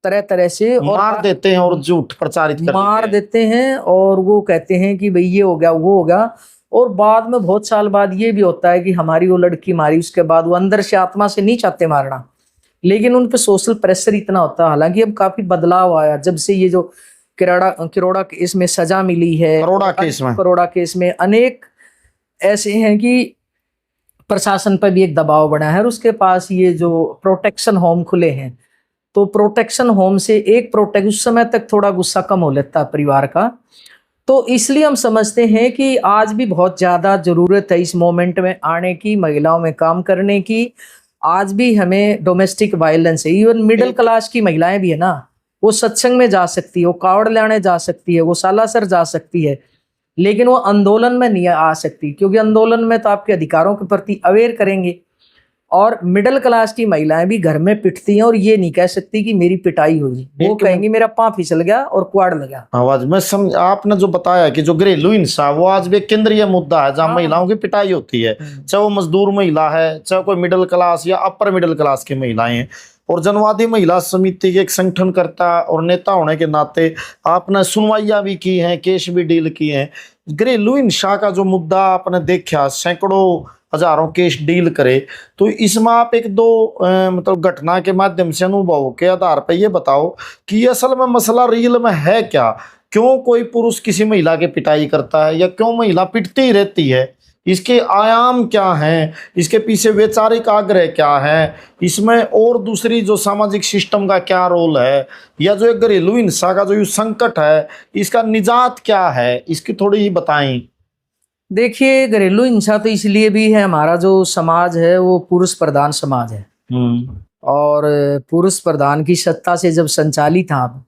तरह तरह से और मार देते हैं और झूठ प्रचारित कर मार देते देते हैं। और वो कहते हैं कि भाई ये हो गया वो हो गया, और बाद में बहुत साल बाद ये भी होता है कि हमारी वो लड़की मारी, उसके बाद वो अंदर से आत्मा से नहीं चाहते मारना, लेकिन उन पे सोशल प्रेशर इतना होता है। हालांकि अब काफी बदलाव आया जब से ये जो किरोड़ा केस में सजा मिली है, करोड़ा केस में अनेक ऐसे हैं कि प्रशासन पर भी एक दबाव बना है। और उसके पास ये जो प्रोटेक्शन होम खुले हैं, तो प्रोटेक्शन होम से एक प्रोटेक्ट, उस समय तक थोड़ा गुस्सा कम हो लेता है परिवार का। तो इसलिए हम समझते हैं कि आज भी बहुत ज़्यादा ज़रूरत है इस मोमेंट में आने की, महिलाओं में काम करने की। आज भी हमें डोमेस्टिक वायलेंस है, इवन मिडिल क्लास की महिलाएं भी है ना, वो सत्संग में जा सकती है, वो कावड़ लाने जा सकती है, वो सालासर जा सकती है, लेकिन वो आंदोलन में नहीं आ सकती, क्योंकि आंदोलन में तो आपके अधिकारों के प्रति अवेयर करेंगे। और मिडिल क्लास की महिलाएं भी घर में पिटती हैं और ये नहीं कह सकती कि मेरी पिटाई हुई, वो कहेंगी मेरा पाँव फिसल गया और कुआड़ लगा। आवाज में समझ, आपने जो बताया कि जो घरेलू हिंसा वो आज भी केंद्रीय मुद्दा है, जहाँ महिलाओं की पिटाई होती है, चाहे वो मजदूर महिला है, चाहे कोई मिडिल क्लास या अपर मिडिल क्लास की महिलाएं हैं। और जनवादी महिला समिति के एक संगठनकर्ता और नेता होने के नाते आपने सुनवाइयां भी की हैं, केस भी डील किए हैं। घरेलू हिंसा का जो मुद्दा आपने देखा, सैकड़ों हजारों केस डील करे, तो इसमें आप एक दो मतलब घटना के माध्यम से, अनुभव के आधार पर ये बताओ कि असल में मसला रियल में है क्या? क्यों कोई पुरुष किसी महिला की पिटाई करता है, या क्यों महिला पिटती ही रहती है? इसके आयाम क्या हैं? इसके पीछे वैचारिक आग्रह क्या है? इसमें और दूसरी जो सामाजिक सिस्टम का क्या रोल है, या जो एक घरेलू हिंसा का जो संकट है, इसका निजात क्या है, इसकी थोड़ी बताएं। देखिए, घरेलू हिंसा तो इसलिए भी है, हमारा जो समाज है वो पुरुष प्रधान समाज है, और पुरुष प्रधान की सत्ता से जब संचालित आप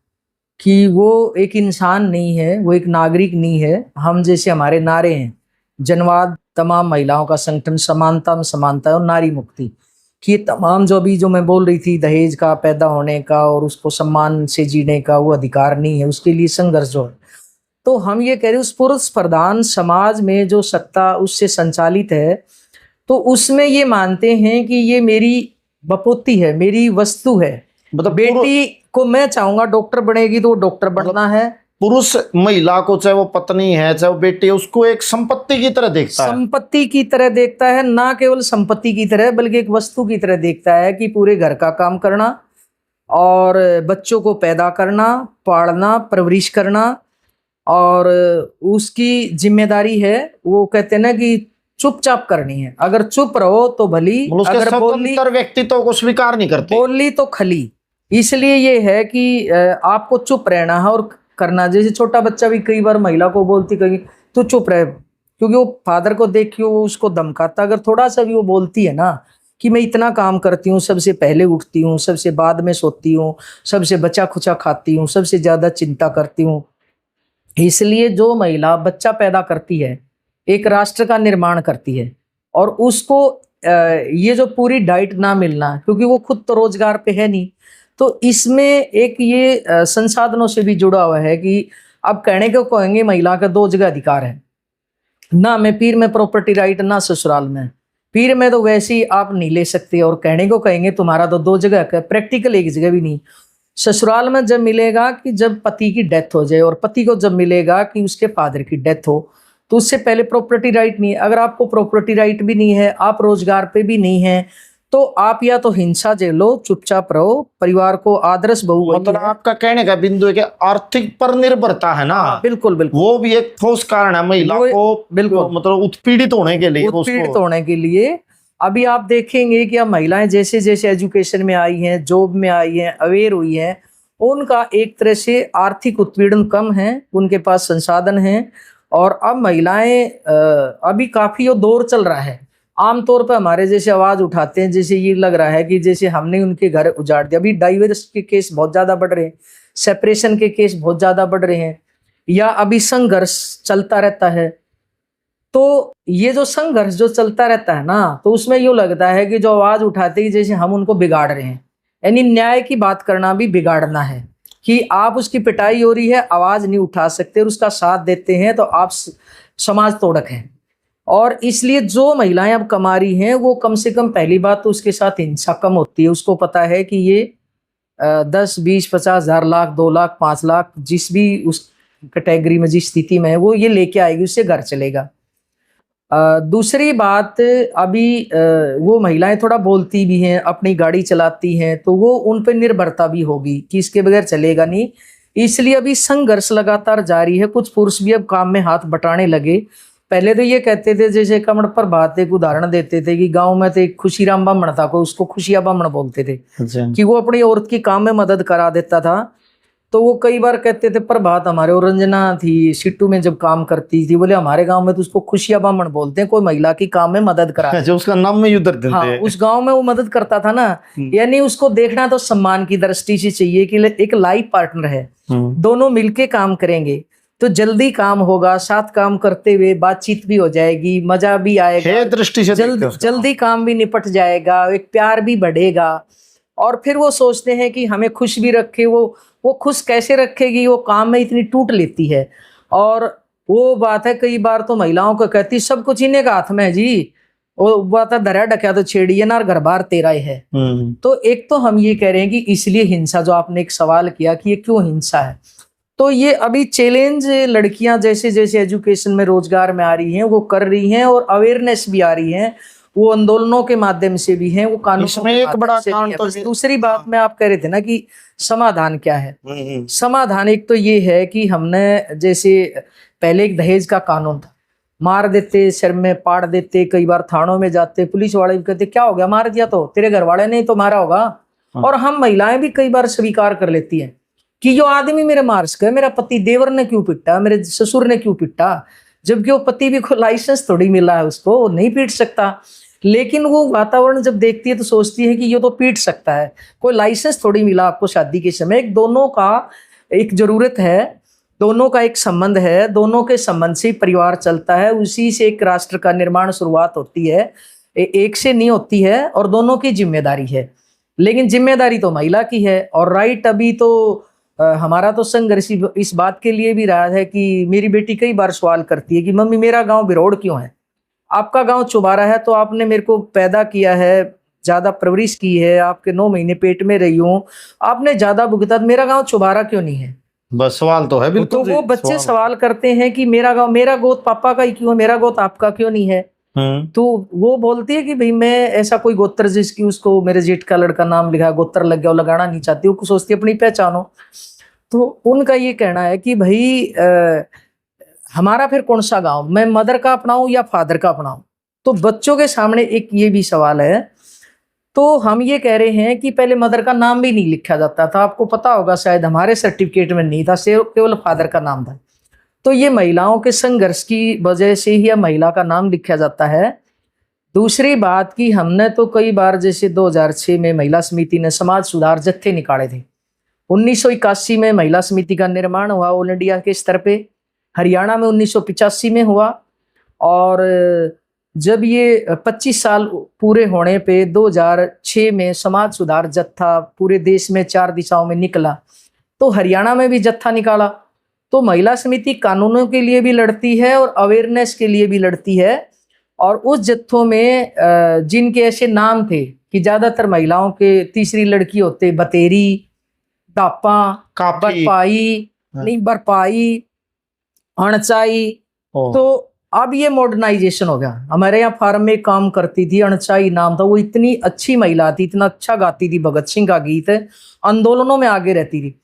कि वो एक इंसान नहीं है, वो एक नागरिक नहीं है। हम जैसे हमारे नारे हैं, जनवाद, तमाम महिलाओं का संगठन, समानता में समानता और नारी मुक्ति, कि ये तमाम जो अभी जो मैं बोल रही थी, दहेज का, पैदा होने का और उसको सम्मान से जीने का वो अधिकार नहीं है, उसके लिए संघर्ष जो है। तो हम ये कह रहे हैं उस पुरुष प्रधान समाज में जो सत्ता उससे संचालित है, तो उसमें ये मानते हैं कि ये मेरी बपोती है, मेरी वस्तु है। मतलब बेटी को मैं चाहूंगा डॉक्टर बनेगी तो वो डॉक्टर बनना है। पुरुष महिला को, चाहे वो पत्नी है चाहे वो बेटी है, उसको एक संपत्ति की तरह देखता है। संपत्ति की तरह देखता है, ना केवल संपत्ति की तरह बल्कि एक वस्तु की तरह देखता है कि पूरे घर का काम करना और बच्चों को पैदा करना, पालना, परवरिश करना, और उसकी जिम्मेदारी है, वो कहते हैं ना कि चुपचाप करनी है। अगर चुप रहो तो भली, उसके अगर बोली, स्वतंत्र व्यक्तित्व को स्वीकार नहीं करते। बोली तो खली। इसलिए ये है कि आपको चुप रहना है और करना। जैसे छोटा बच्चा भी कई बार महिला को बोलती कहीं तू चुप रहे, क्योंकि वो फादर को देख के वो उसको धमकाता। अगर थोड़ा सा भी वो बोलती है ना कि मैं इतना काम करती हूँ, सबसे पहले उठती हूँ, सबसे बाद में सोती हूँ, सबसे बचा खुचा खाती हूँ, सबसे ज्यादा चिंता करती हूँ। इसलिए जो महिला बच्चा पैदा करती है एक राष्ट्र का निर्माण करती है, और उसको ये जो पूरी डाइट ना मिलना, क्योंकि वो खुद तो रोजगार पे है नहीं, तो इसमें एक ये संसाधनों से भी जुड़ा हुआ है कि अब कहने को कहेंगे महिला का दो जगह अधिकार है, ना मैं पीर में प्रॉपर्टी राइट, ना ससुराल में। पीर में तो वैसे ही आप नहीं ले सकते, और कहने को कहेंगे तुम्हारा तो दो जगह का, प्रैक्टिकल एक जगह भी नहीं। ससुराल में जब मिलेगा कि जब पति की डेथ हो जाए, और पति को जब मिलेगा कि उसके फादर की डेथ हो, तो उससे पहले प्रॉपर्टी राइट नहीं है। अगर आपको प्रॉपर्टी राइट भी नहीं है, आप रोजगार पे भी नहीं है, तो आप या तो हिंसा झेलो, चुपचाप रहो, परिवार को आदर्श बहू। मतलब आपका कहने का बिंदु है कि आर्थिक पर निर्भरता है ना, बिल्कुल बिल्कुल, वो भी एक ठोस कारण है महिला को, बिल्कुल, मतलब उत्पीड़ित होने के लिए, उत्पीड़ित होने के लिए। अभी आप देखेंगे कि अब महिलाएं जैसे जैसे एजुकेशन में आई हैं, जॉब में आई हैं, अवेयर हुई हैं, उनका एक तरह से आर्थिक उत्पीड़न कम है, उनके पास संसाधन हैं। और अब महिलाएं अभी काफी वो दौर चल रहा है। आमतौर पर हमारे जैसे आवाज उठाते हैं, जैसे ये लग रहा है कि जैसे हमने उनके घर उजाड़ दिया। अभी डाइवोर्स के केस बहुत ज्यादा बढ़ रहे हैं, सेपरेशन के केस बहुत ज्यादा बढ़ रहे हैं, या अभी संघर्ष चलता रहता है। तो ये जो संघर्ष जो चलता रहता है ना, तो उसमें यूँ लगता है कि जो आवाज उठाते हैं जैसे हम उनको बिगाड़ रहे हैं। यानी न्याय की बात करना भी बिगाड़ना है, कि आप उसकी पिटाई हो रही है, आवाज नहीं उठा सकते और उसका साथ देते हैं, तो आप समाज तोड़क हैं। और इसलिए जो महिलाएं अब कमा रही हैं, वो कम से कम पहली बात तो उसके साथ हिंसा कम होती है। उसको पता है कि ये 10, 20, 50 हजार, लाख, 2 लाख, 5 लाख, जिस भी उस कैटेगरी में जिस स्थिति में है वो ये लेके आएगी, उससे घर चलेगा। दूसरी बात, अभी वो महिलाएं थोड़ा बोलती भी हैं, अपनी गाड़ी चलाती हैं, तो वो उन पर निर्भरता भी होगी कि इसके बगैर चलेगा नहीं। इसलिए अभी संघर्ष लगातार जारी है। कुछ पुरुष भी अब काम में हाथ बटाने लगे। पहले तो ये कहते थे, जैसे कमर पर बात एक उदाहरण देते थे कि गांव में तो एक खुशीराम बामण था, को उसको खुशिया बामण बोलते थे, कि वो अपनी औरत की काम में मदद करा देता था। तो वो कई बार कहते थे, प्रभात हमारे और रंजना थी सिट्टू में जब काम करती थी, बोले हमारे गांव में तो उसको खुशिया बामण बोलते हैं, कोई महिला की काम में मदद करा। जो उसका नाम में उधर देते हाँ, उस गांव में वो मदद करता था ना। यानी उसको देखना तो सम्मान की दृष्टि से चाहिए कि एक लाइफ पार्टनर है, दोनों मिलके काम करेंगे तो जल्दी काम होगा, साथ काम करते हुए बातचीत भी हो जाएगी, मजा भी आएगा, दृष्टि से जल्दी काम भी निपट जाएगा, एक प्यार भी बढ़ेगा। और फिर वो सोचते हैं कि हमें खुश भी रखे। वो खुश कैसे रखेगी, वो काम में इतनी टूट लेती है। और वो बात है, कई बार तो महिलाओं को कहती सब कुछ इन्हें का हाथ में है जी, वो बात है दरिया डकिया तो छेड़िए ना, घर बार तेरा ही है। तो एक तो हम ये कह रहे हैं कि इसलिए हिंसा, जो आपने एक सवाल किया कि ये क्यों हिंसा है, तो ये अभी चैलेंज लड़कियां जैसे जैसे एजुकेशन में, रोजगार में आ रही हैं, वो कर रही हैं, और अवेयरनेस भी आ रही है, वो आंदोलनों के माध्यम से भी हैं, वो कानूनों में एक बड़ा कारण तो दूसरी बात में आप कह रहे थे ना कि समाधान क्या है। समाधान एक तो ये है कि हमने, जैसे पहले एक दहेज का कानून था, मार देते, सिर में पाड़ देते, कई बार थानों में जाते, पुलिस वाले भी कहते क्या हो गया, मार दिया तो तेरे घर वाले ने तो मारा होगा। और हम महिलाएं भी कई बार स्वीकार कर लेती हैं कि जो आदमी मेरे मार सके, मेरा पति देवर ने क्यों पिटा, मेरे ससुर ने क्यों पिटा, जबकि वो पति भी को लाइसेंस थोड़ी मिला है उसको, वो नहीं पीट सकता। लेकिन वो वातावरण जब देखती है तो सोचती है कि ये तो पीट सकता है, कोई लाइसेंस थोड़ी मिला आपको शादी के समय। एक दोनों का एक जरूरत है, दोनों का एक संबंध है, दोनों के संबंध से परिवार चलता है, उसी से एक राष्ट्र का निर्माण शुरुआत होती है, एक से नहीं होती है, और दोनों की जिम्मेदारी है। लेकिन जिम्मेदारी तो महिला की है। और राइट, अभी तो हमारा तो संघर्ष इस बात के लिए भी रहा है कि मेरी बेटी कई बार सवाल करती है कि मम्मी मेरा गांव बिरोड़ क्यों है, आपका गांव चुबारा है, तो आपने मेरे को पैदा किया है, ज्यादा परवरिश की है, आपके 9 महीने पेट में रही हूँ, आपने ज्यादा भुगता, मेरा गांव चुबारा क्यों नहीं है। बस सवाल तो है बिल्कुल। तो वो बच्चे सवाल करते हैं कि मेरा गांव, मेरा गोद पापा का ही क्यों है, मेरा गोद आपका क्यों नहीं है। तो वो बोलती है कि भाई मैं ऐसा कोई गोत्र जिसकी उसको मेरे जेठ का लड़का नाम लिखा है, गोत्र लग गया, वो लगाना नहीं चाहती, वो सोचती है अपनी पहचानो। तो उनका ये कहना है कि भाई हमारा फिर कौन सा गांव, मैं मदर का अपनाऊं या फादर का अपनाऊं। तो बच्चों के सामने एक ये भी सवाल है। तो हम ये कह रहे हैं कि पहले मदर का नाम भी नहीं लिखा जाता था, आपको पता होगा शायद, हमारे सर्टिफिकेट में नहीं था, केवल फादर का नाम था। तो ये महिलाओं के संघर्ष की वजह से ही महिला का नाम लिखा जाता है। दूसरी बात कि हमने तो कई बार, जैसे 2006 में महिला समिति ने समाज सुधार जत्थे निकाले थे, 1981 में महिला समिति का निर्माण हुआ ऑल इंडिया के स्तर पे, हरियाणा में 1985 में हुआ, और जब ये 25 साल पूरे होने पे 2006 में समाज सुधार जत्था पूरे देश में 4 दिशाओं में निकला, तो हरियाणा में भी जत्था निकाला। तो महिला समिति कानूनों के लिए भी लड़ती है और अवेयरनेस के लिए भी लड़ती है। और उस जत्थों में जिनके ऐसे नाम थे कि ज्यादातर महिलाओं के तीसरी लड़की होते, बतेरी, दापा, बरपाई, नहीं बरपाई, अणचाई। तो अब ये मॉडर्नाइजेशन हो गया। हमारे यहाँ फार्म में काम करती थी, अणचाई नाम था, वो इतनी अच्छी महिला थी, इतना अच्छा गाती थी, भगत सिंह का गीत है, आंदोलनों में आगे रहती थी।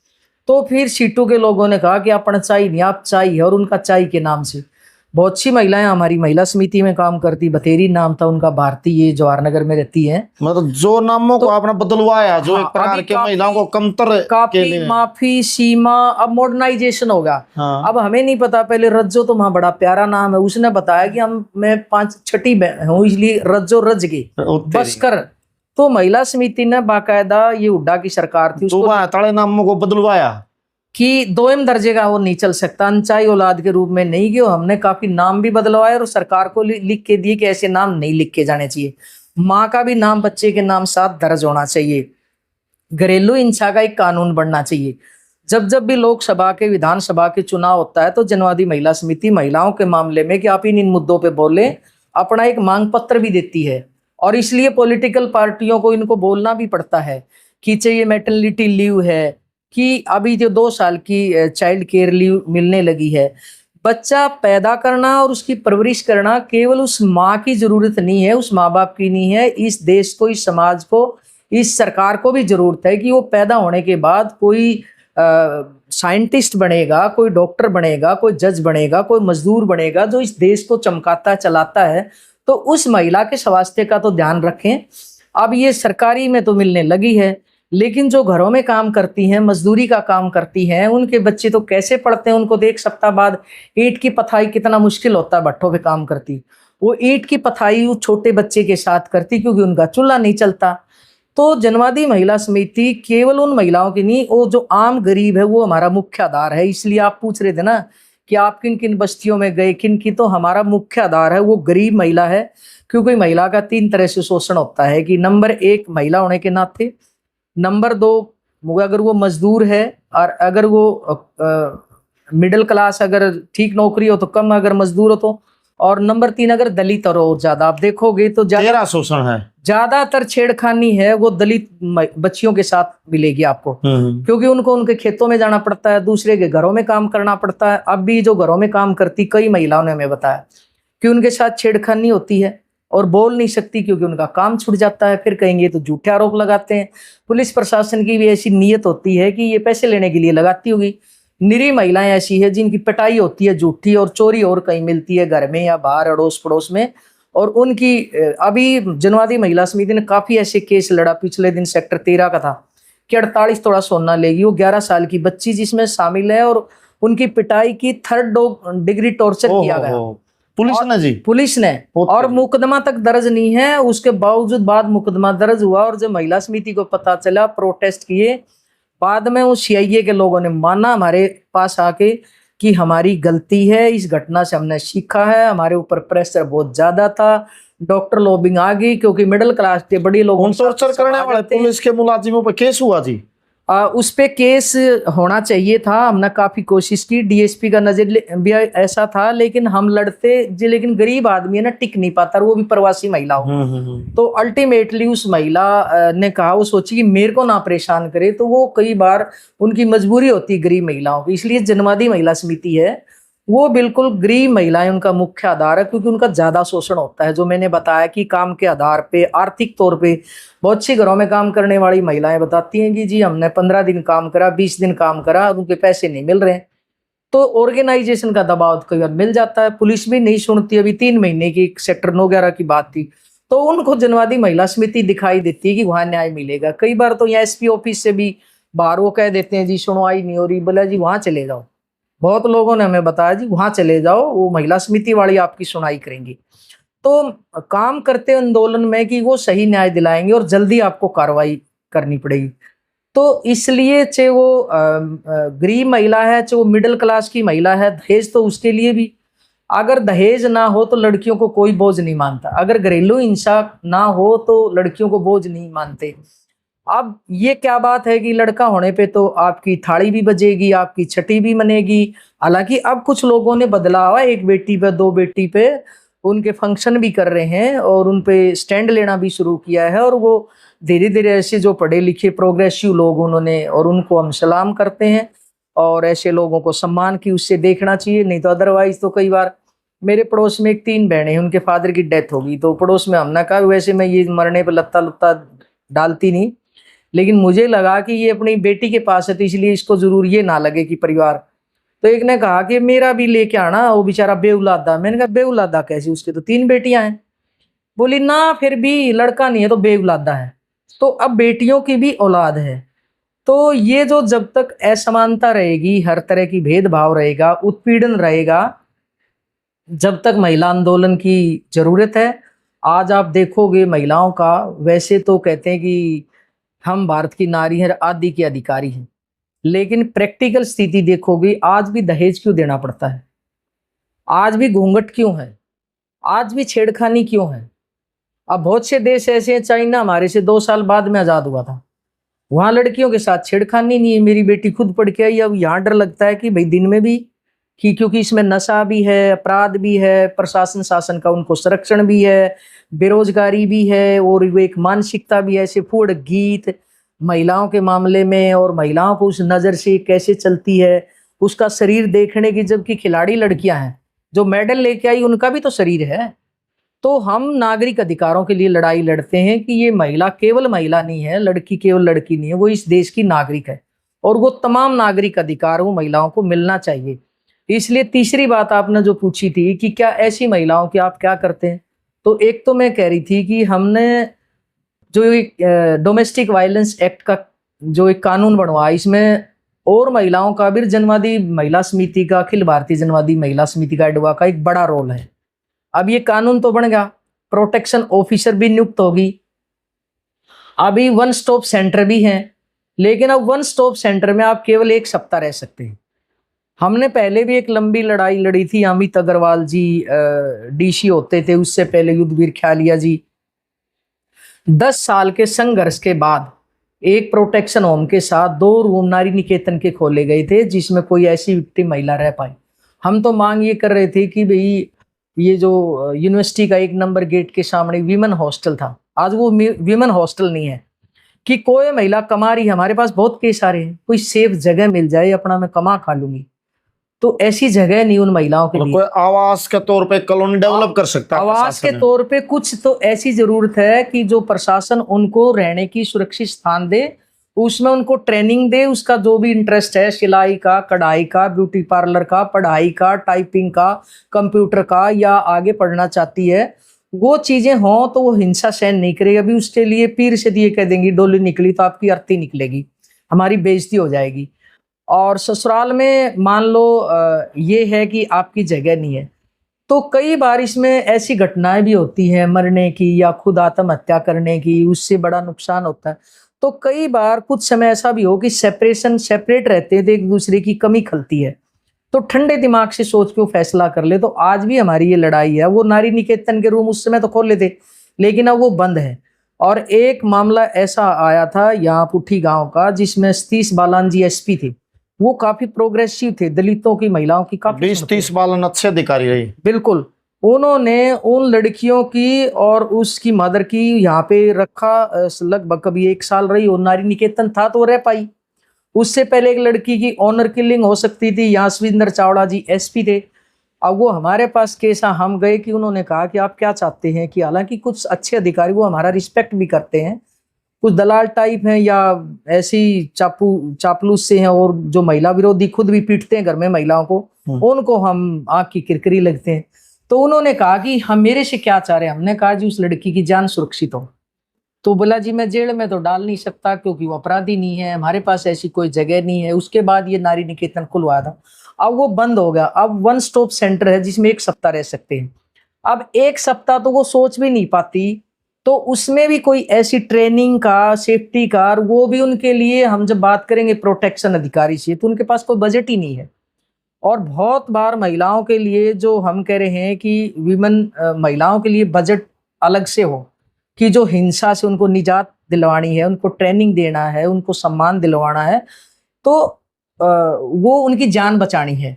तो फिर सीटू के लोगों ने कहा कि आप अणचाई नहीं, आप चाई है, और उनका चाई के नाम से बहुत सी महिलाएं हमारी महिला समिति में काम करती। बतेरी नाम था उनका, भारती, ये जवाहरनगर में रहती है। मतलब जो नामों को आपने बदलवाया, जो एक प्रकार के महिलाओं को कमतर के लिए, माफी, सीमा, अब मॉडर्नाइजेशन होगा। अब हमें नहीं पता, पहले रज्जो तो वहां बड़ा प्यारा नाम है, उसने बताया कि मैं 5-6 हूँ, इसलिए रज्जो रज गई, बस कर। तो महिला समिति ने बाकायदा, ये हुड्डा की सरकार थी, उसको तड़े नामों को बदलवाया कि 2 दर्जे का वो नहीं चल सकता, अनचाई औलाद के रूप में नहीं गयो। हमने काफी नाम भी बदलवाए और सरकार को लिख के दिए कि ऐसे नाम नहीं लिख के जाने चाहिए। माँ का भी नाम बच्चे के नाम साथ दर्ज होना चाहिए। घरेलू हिंसा का एक कानून बनना चाहिए। जब जब भी लोकसभा के, विधानसभा के चुनाव होता है तो जनवादी महिला समिति महिलाओं के मामले में कि आप इन मुद्दों पे बोले, अपना एक मांग पत्र भी देती है। और इसलिए पॉलिटिकल पार्टियों को इनको बोलना भी पड़ता है कि चाहिए मैटरनिटी लीव है, कि अभी जो 2 साल की चाइल्ड केयर लीव मिलने लगी है। बच्चा पैदा करना और उसकी परवरिश करना केवल उस माँ की जरूरत नहीं है, उस माँ बाप की नहीं है, इस देश को, इस समाज को, इस सरकार को भी जरूरत है कि वो पैदा होने के बाद कोई साइंटिस्ट बनेगा, कोई डॉक्टर बनेगा, कोई जज बनेगा, कोई मजदूर बनेगा, जो इस देश को चमकाता चलाता है। तो उस महिला के स्वास्थ्य का तो ध्यान रखें। अब ये सरकारी में तो मिलने लगी है, लेकिन जो घरों में काम करती हैं, मजदूरी का काम करती हैं, उनके बच्चे तो कैसे पढ़ते हैं। उनको तो 1 सप्ताह बाद ईंट की पथाई कितना मुश्किल होता है, भट्ठों पे काम करती, वो ईंट की पथाई उस छोटे बच्चे के साथ करती क्योंकि उनका चूल्हा नहीं चलता। तो जनवादी महिला समिति केवल उन महिलाओं की नहीं, वो जो आम गरीब है वो हमारा मुख्य आधार है। इसलिए आप पूछ रहे थे ना कि आप किन किन बस्तियों में गए, किन की, तो हमारा मुख्य आधार है वो गरीब महिला है। क्योंकि महिला का 3 तरह से शोषण होता है कि नंबर 1 महिला होने के नाते, नंबर 2 अगर वो मजदूर है, और अगर वो मिडिल क्लास, अगर ठीक नौकरी हो तो कम, अगर मजदूर हो तो, और नंबर 3 अगर दलित और ज्यादा। आप देखोगे तो ज्यादा शोषण है, ज्यादातर छेड़खानी है वो दलित बच्चियों के साथ मिलेगी आपको, क्योंकि उनको उनके खेतों में जाना पड़ता है, दूसरे के घरों में काम करना पड़ता है। अब भी जो घरों में काम करती कई महिलाओं ने हमें बताया कि उनके साथ छेड़खानी होती है और बोल नहीं सकती क्योंकि उनका काम छूट जाता है। फिर कहेंगे तो झूठे आरोप लगाते हैं। पुलिस प्रशासन की भी ऐसी नीयत होती है कि ये पैसे लेने के लिए लगाती होगी। निरी महिलाएं ऐसी है जिनकी पिटाई होती है झूठी, और चोरी और कहीं मिलती है, घर में या बाहर अड़ोस पड़ोस में। और उनकी अभी जनवादी महिला समिति ने काफी ऐसे केस लड़ा। पिछले दिन सेक्टर 13 का था कि 48 तोला सोना लेगी वो 11 साल की बच्ची जिसमें शामिल है, और उनकी पिटाई की, 3rd डिग्री टॉर्चर किया गया पुलिस ने जी, पुलिस ने, और मुकदमा तक दर्ज नहीं है। उसके बावजूद बाद मुकदमा दर्ज हुआ, और जब महिला समिति को पता चला, प्रोटेस्ट किए, बाद में उस सीआईए के लोगों ने माना हमारे पास आके कि हमारी गलती है, इस घटना से हमने सीखा है, हमारे ऊपर प्रेशर बहुत ज्यादा था, डॉक्टर लॉबिंग आ गई, क्योंकि मिडिल क्लास के बड़े लोग टॉर्चर करने वाले पुलिस के मुलाजिमों पर केस हुआ जी। उस पे केस होना चाहिए था, हमने काफी कोशिश की, डीएसपी का नजर भी ऐसा था, लेकिन हम लड़ते जी, लेकिन गरीब आदमी है ना, टिक नहीं पाता, वो भी प्रवासी महिला हो। तो अल्टीमेटली उस महिला ने कहा, वो सोची कि मेरे को ना परेशान करे, तो वो कई बार उनकी मजबूरी होती है गरीब महिलाओं की, इसलिए जनवादी महिला समिति है वो बिल्कुल गरीब महिलाएं उनका मुख्य आधार है, क्योंकि उनका ज्यादा शोषण होता है। जो मैंने बताया कि काम के आधार पे, आर्थिक तौर पे बहुत सी घरों में काम करने वाली महिलाएं बताती हैं कि जी हमने 15 दिन काम करा, 20 दिन काम करा, उनके पैसे नहीं मिल रहे हैं। तो ऑर्गेनाइजेशन का दबाव कई बार मिल जाता है, पुलिस भी नहीं सुनती। अभी 3 महीने की सेक्टर 9 11 की बात थी, तो उनको जनवादी महिला समिति दिखाई देती है कि वहां न्याय मिलेगा। कई बार तो यहाँ एसपी ऑफिस से भी बाहर वो कह देते हैं जी सुनवाई नहीं हो रही, बोला जी वहां चले जाओ। बहुत लोगों ने हमें बताया जी वहां चले जाओ, वो महिला समिति वाली आपकी सुनवाई करेंगी। तो काम करते आंदोलन में कि वो सही न्याय दिलाएंगे और जल्दी आपको कार्रवाई करनी पड़ेगी। तो इसलिए चाहे वो गरीब महिला है, चाहे वो मिडिल क्लास की महिला है, दहेज तो उसके लिए भी, अगर दहेज ना हो तो लड़कियों को कोई बोझ नहीं मानता, अगर घरेलू हिंसा ना हो तो लड़कियों को बोझ नहीं मानते। अब ये क्या बात है कि लड़का होने पे तो आपकी थाली भी बजेगी, आपकी छठी भी मनेगी। हालांकि अब कुछ लोगों ने बदला हुआ, 1 बेटी पे 2 बेटी पे उनके फंक्शन भी कर रहे हैं और उन पे स्टैंड लेना भी शुरू किया है, और वो धीरे धीरे ऐसे जो पढ़े लिखे प्रोग्रेसिव लोग उन्होंने, और उनको हम सलाम करते हैं, और ऐसे लोगों को सम्मान की उससे देखना चाहिए। नहीं तो अदरवाइज तो कई बार मेरे पड़ोस में 3 बहनें हैं, उनके फादर की डेथ होगी, तो पड़ोस में हमने कहा वैसे मैं ये मरने पर लत्ता लुत्ता डालती नहीं, लेकिन मुझे लगा कि ये अपनी बेटी के पास है तो इसलिए इसको जरूर ये ना लगे कि परिवार। तो एक ने कहा कि मेरा भी लेके आना, वो बेचारा बेउलादा। मैंने कहा बेउलादा कैसे, उसके तो 3 बेटियां हैं। बोली ना फिर भी लड़का नहीं है तो बेउलादा है। तो अब बेटियों की भी औलाद है। तो ये जो जब तक असमानता रहेगी, हर तरह की भेदभाव रहेगा, उत्पीड़न रहेगा, जब तक महिला आंदोलन की जरूरत है। आज आप देखोगे महिलाओं का, वैसे तो कहते हैं कि हम भारत की नारी हैं, आदि के अधिकारी हैं, लेकिन प्रैक्टिकल स्थिति देखोगे आज भी दहेज क्यों देना पड़ता है, आज भी घूंघट क्यों है, आज भी छेड़खानी क्यों है। अब बहुत से देश ऐसे हैं, चाइना हमारे से 2 साल बाद में आजाद हुआ था, वहां लड़कियों के साथ छेड़खानी नहीं है। मेरी बेटी खुद पढ़ के आई, अब यहाँ डर लगता है कि भाई दिन में भी, कि क्योंकि इसमें नशा भी है, अपराध भी है, प्रशासन शासन का उनको संरक्षण भी है, बेरोजगारी भी है, और वो एक मानसिकता भी है, ऐसे फूड गीत महिलाओं के मामले में, और महिलाओं को उस नज़र से कैसे चलती है, उसका शरीर देखने की, जबकि खिलाड़ी लड़कियां हैं जो मेडल लेके आई, उनका भी तो शरीर है। तो हम नागरिक अधिकारों के लिए लड़ाई लड़ते हैं कि ये महिला केवल महिला नहीं है, लड़की केवल लड़की नहीं है, वो इस देश की नागरिक है, और वो तमाम नागरिक अधिकार वो महिलाओं को मिलना चाहिए। इसलिए तीसरी बात आपने जो पूछी थी कि क्या ऐसी महिलाओं की आप क्या करते हैं, तो एक तो मैं कह रही थी कि हमने जो एक डोमेस्टिक वायलेंस एक्ट का जो एक कानून बनवाया, इसमें और महिलाओं का भी, जनवादी महिला समिति का, अखिल भारतीय जनवादी महिला समिति का एडवा का एक बड़ा रोल है। अब ये कानून तो बन गया, प्रोटेक्शन ऑफिसर भी नियुक्त होगी, अभी 1 स्टॉप सेंटर भी है, लेकिन अब 1 स्टॉप सेंटर में आप केवल 1 सप्ताह रह सकते हैं। हमने पहले भी एक लंबी लड़ाई लड़ी थी, अमित अग्रवाल जी डीसी होते थे, उससे पहले युद्धवीर ख्यालिया जी। 10 साल के संघर्ष के बाद एक प्रोटेक्शन होम के साथ 2 रूम नारी निकेतन के खोले गए थे, जिसमें कोई ऐसी विक्टिम महिला रह पाई। हम तो मांग ये कर रहे थे कि भाई ये जो यूनिवर्सिटी का 1 नंबर गेट के सामने वीमेन हॉस्टल था, आज वो वीमेन हॉस्टल नहीं है, कि कोई महिला कमा रही है, हमारे पास बहुत केस आ रहे हैं, कोई सेफ जगह मिल जाए, अपना मैं कमा खा लूंगी, तो ऐसी जगह नहीं उन महिलाओं के लिए। कोई आवास के तौर पे कॉलोनी डेवलप कर सकता है, आवास के तौर पे कुछ तो ऐसी जरूरत है कि जो प्रशासन उनको रहने की सुरक्षित स्थान दे, उसमें उनको ट्रेनिंग दे, उसका जो भी इंटरेस्ट है, सिलाई का, कढ़ाई का, ब्यूटी पार्लर का, पढ़ाई का, टाइपिंग का, कंप्यूटर का, या आगे पढ़ना चाहती है, वो चीजें हों तो वो हिंसा सहन नहीं करेगी। अभी उसके लिए पीर से दिए कह देंगी डोली निकली तो आपकी अर्थी निकलेगी, हमारी बेइज्जती हो जाएगी। और ससुराल में मान लो ये है कि आपकी जगह नहीं है, तो कई बार इसमें ऐसी घटनाएं भी होती हैं मरने की या खुद आत्महत्या करने की, उससे बड़ा नुकसान होता है। तो कई बार कुछ समय ऐसा भी हो कि सेपरेट रहते हैं तो एक दूसरे की कमी खलती है, तो ठंडे दिमाग से सोच के वो फैसला कर ले। तो आज भी हमारी ये लड़ाई है। वो नारी निकेतन के रूम उस समय तो खोले थे, लेकिन अब वो बंद है। और एक मामला ऐसा आया था यहाँ पुठी गांव का, जिसमें सतीश बालन जी एसपी थे। वो काफी प्रोग्रेसिव थे, दलितों की महिलाओं की काफी 20-30 बालन अच्छे अधिकारी रहे। बिल्कुल। उन्होंने उन लड़कियों की और उसकी मदर की यहाँ पे रखा, लगभग कभी 1 साल रही। और नारी निकेतन था तो रह पाई। उससे पहले एक लड़की की ऑनर किलिंग हो सकती थी, यहाँ सुविंदर चावड़ा जी एसपी थे। अब वो हमारे पास केस, हम गए कि उन्होंने कहा कि आप क्या चाहते हैं, कि हालांकि कुछ अच्छे अधिकारी वो हमारा रिस्पेक्ट भी करते हैं, कुछ दलाल टाइप हैं या ऐसी चापलूस से हैं, और जो महिला विरोधी खुद भी पीटते हैं घर में महिलाओं को, उनको हम आंख की किरकिरी लगते हैं। तो उन्होंने कहा कि हम मेरे से क्या चाह रहे हैं। हमने कहा जी उस लड़की की जान सुरक्षित हो। तो बोला जी मैं जेल में तो डाल नहीं सकता क्योंकि वो अपराधी नहीं है, हमारे पास ऐसी कोई जगह नहीं है। उसके बाद ये नारी निकेतन खुलवाया था, अब वो बंद हो गया। अब 1 स्टॉप सेंटर है जिसमें 1 सप्ताह रह सकते हैं। अब 1 सप्ताह तो वो सोच भी नहीं पाती, तो उसमें भी कोई ऐसी ट्रेनिंग का, सेफ्टी का, वो भी उनके लिए हम जब बात करेंगे प्रोटेक्शन अधिकारी से, तो उनके पास कोई बजट ही नहीं है। और बहुत बार महिलाओं के लिए जो हम कह रहे हैं कि महिलाओं के लिए बजट अलग से हो, कि जो हिंसा से उनको निजात दिलवानी है, उनको ट्रेनिंग देना है, उनको सम्मान दिलवाना है, तो वो उनकी जान बचानी है।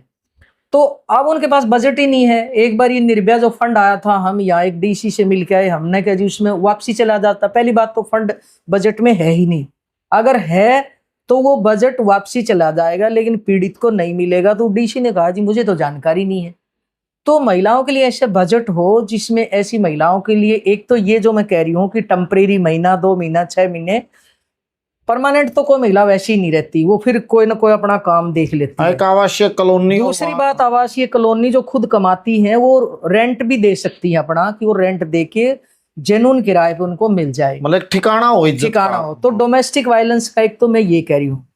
तो अब उनके पास बजट ही नहीं है। एक बार ये निर्भया जो फंड आया था, हम यहाँ एक डीसी से मिल के आए, हमने कहा जी उसमें वापसी चला जाता। पहली बात तो फंड बजट में है ही नहीं, अगर है तो वो बजट वापसी चला जाएगा, लेकिन पीड़ित को नहीं मिलेगा। तो डीसी ने कहा जी मुझे तो जानकारी नहीं है। तो महिलाओं के लिए ऐसे बजट हो जिसमें ऐसी महिलाओं के लिए, एक तो ये जो मैं कह रही हूँ कि टेम्परेरी महीना, 2 महीना, 6 महीने, परमानेंट तो कोई महिला वैसे ही नहीं रहती, वो फिर कोई ना कोई अपना काम देख लेती है। एक आवासीय कॉलोनी। दूसरी बात, आवासीय कॉलोनी जो खुद कमाती है वो रेंट भी दे सकती है अपना, कि वो रेंट दे के जेन्युइन किराए पे उनको मिल जाए, मतलब ठिकाना हो, ठिकाना हो। तो डोमेस्टिक वायलेंस का एक तो मैं ये कह रही हूँ,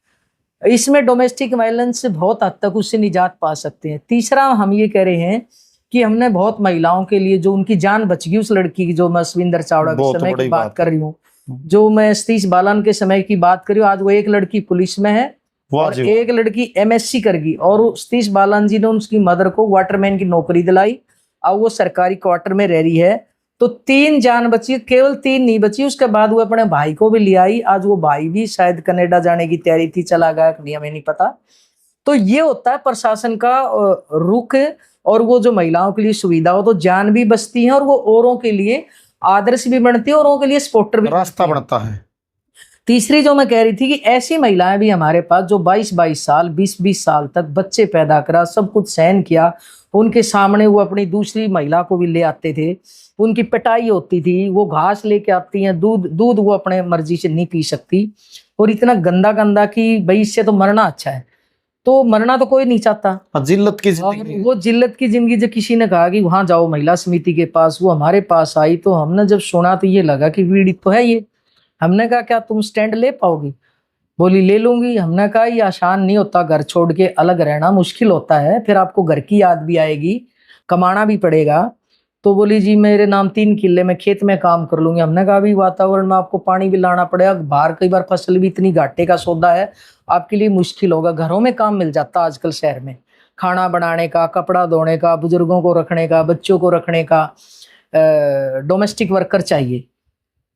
इसमें डोमेस्टिक वायलेंस से बहुत हद तक उससे निजात पा सकते हैं। तीसरा हम ये कह रहे हैं कि हमने बहुत महिलाओं के लिए जो उनकी जान बच गई, उस लड़की की, जो मैं सुविंदर चावड़ा के समय की बात कर रही हूँ, जो मैं सतीश बालन के समय की बात कर रही हूँ, आज वो एक लड़की पुलिस में है और एक लड़की MSc कर गई। और सतीश बालन जी ने उसकी मदर को वाटरमैन की नौकरी दिलाई, अब वो सरकारी क्वार्टर में रह रही है। तो 3 जान बची, केवल 3 नहीं बची। उसके बाद वो अपने भाई को भी ले आई। आज वो भाई भी शायद कनाडा जाने की तैयारी थी, चला गया नहीं, हमें नहीं पता। तो ये होता है प्रशासन का रुख, और वो जो महिलाओं के लिए सुविधा हो तो जान भी बचती है, और वो औरों के लिए आदर्श भी बनती है, औरों के लिए सपोर्टर भी रास्ता बनता है। तीसरी जो मैं कह रही थी कि ऐसी महिलाएं भी हमारे पास जो 22-22 साल, 20-20 साल तक बच्चे पैदा करा, सब कुछ सहन किया, उनके सामने वो अपनी दूसरी महिला को भी ले आते थे, उनकी पिटाई होती थी, वो घास लेके आती हैं, दूध वो अपने मर्जी से नहीं पी सकती, और इतना गंदा गंदा कि भाई इससे तो मरना अच्छा है। तो मरना तो कोई नहीं चाहता, जिल्लत की जिंदगी। वो जिल्लत की जिंदगी। जब किसी ने कहा कि वहां जाओ महिला समिति के पास, वो हमारे पास आई, तो हमने जब सुना तो ये लगा कि पीड़ित तो है ये। हमने कहा क्या तुम स्टैंड ले पाओगी? बोली ले लूंगी। हमने कहा ये आसान नहीं होता, घर छोड़ के अलग रहना मुश्किल होता है, फिर आपको घर की याद भी आएगी, कमाना भी पड़ेगा। तो बोली जी मेरे नाम 3 किले में खेत में काम कर लूंगी। हमने कहा भी वातावरण में आपको पानी भी लाना पड़ेगा, बाहर कई बार फसल भी इतनी घाटे का सौदा है, आपके लिए मुश्किल होगा। घरों में काम मिल जाता आजकल शहर में, खाना बनाने का, कपड़ा धोने का, बुजुर्गों को रखने का, बच्चों को रखने का, डोमेस्टिक वर्कर चाहिए।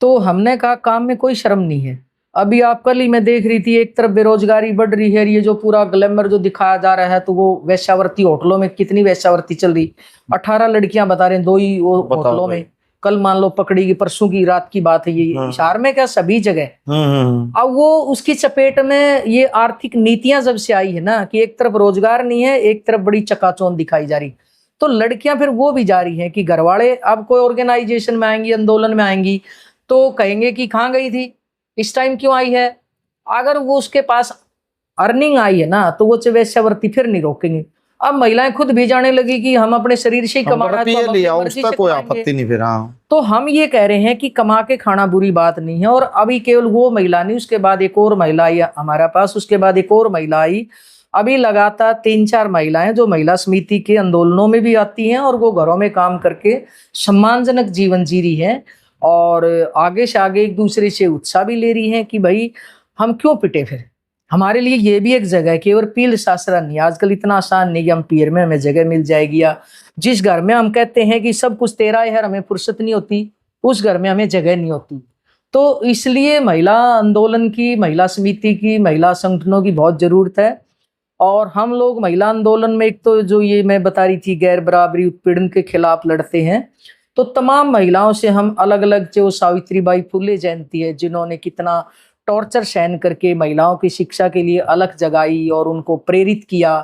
तो हमने कहा काम में कोई शर्म नहीं है। अभी आप कल ही मैं देख रही थी, एक तरफ बेरोजगारी बढ़ रही है, ये जो पूरा ग्लैमर जो दिखाया जा रहा है, तो वो वेश्यावृत्ति होटलों में कितनी वेश्यावृत्ति चल रही, 18 लड़कियां बता रहे हैं 2 ही वो होटलों में, कल मान लो पकड़ी गई, परसों की रात की बात है ये, शहर में क्या सभी जगह। अब वो उसकी चपेट में ये आर्थिक नीतियां जब से आई है ना, कि एक तरफ रोजगार नहीं है, एक तरफ बड़ी चकाचौंध दिखाई जा रही, तो लड़कियां फिर वो भी जा रही हैं कि घरवाले अब कोई ऑर्गेनाइजेशन में आएंगी, आंदोलन में आएंगी, तो कहेंगे कि कहाँ गई थी, इस टाइम क्यों आई है। अगर वो उसके पास अर्निंग आई है ना, तो वो वेश्यावृत्ति फिर नहीं रोकेंगे। अब महिलाएं खुद भी जाने लगी कि हम अपने शरीर से ही कमाना है, तो कोई आपत्ति नहीं फिर। तो हम ये कह रहे हैं कि कमा के खाना बुरी बात नहीं है। और अभी केवल वो महिला नहीं, उसके बाद एक और महिला आई हमारे पास, उसके बाद एक और महिला आई, अभी लगातार 3-4 महिलाएं जो महिला समिति के आंदोलनों में भी आती हैं और वो घरों में काम करके सम्मानजनक जीवन जी रही हैं और आगे से आगे एक दूसरे से उत्साह भी ले रही हैं कि भाई हम क्यों पिटे फिर, हमारे लिए ये भी एक जगह है। केवल पील सासरा नहीं, आजकल इतना आसान नहीं कि हम पीर में हमें जगह मिल जाएगी, या जिस घर में हम कहते हैं कि सब कुछ तेरा है, हमें फुर्सत नहीं होती, उस घर में हमें जगह नहीं होती। तो इसलिए महिला आंदोलन की, महिला समिति की, महिला संगठनों की बहुत जरूरत है। और हम लोग महिला आंदोलन में एक तो जो ये मैं बता रही थी गैर बराबरी उत्पीड़न के खिलाफ लड़ते हैं, तो तमाम महिलाओं से हम अलग अलग, जो सावित्रीबाई फुले जयंती है जिन्होंने कितना टॉर्चर सहन करके महिलाओं की शिक्षा के लिए अलग जगाई और उनको प्रेरित किया।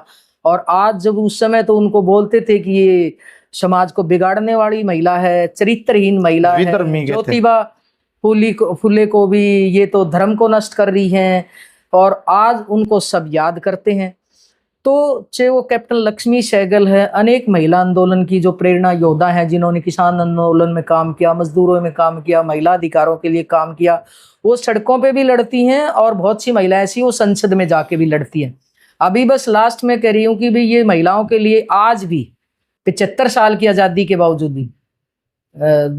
और आज जब उस समय तो उनको बोलते थे कि ये समाज को बिगाड़ने वाली महिला है, चरित्रहीन महिला है, ज्योतिबा फुले को भी ये तो धर्म को नष्ट कर रही हैं, और आज उनको सब याद करते हैं। तो चाहे वो कैप्टन लक्ष्मी सहगल है, अनेक महिला आंदोलन की जो प्रेरणा योद्धा हैं जिन्होंने किसान आंदोलन में काम किया, मजदूरों में काम किया, महिला अधिकारों के लिए काम किया, वो सड़कों पे भी लड़ती हैं और बहुत सी महिलाएं ऐसी वो संसद में जाके भी लड़ती हैं। अभी बस लास्ट में कह रही हूँ कि भाई ये महिलाओं के लिए आज भी 75 साल की आज़ादी के बावजूद भी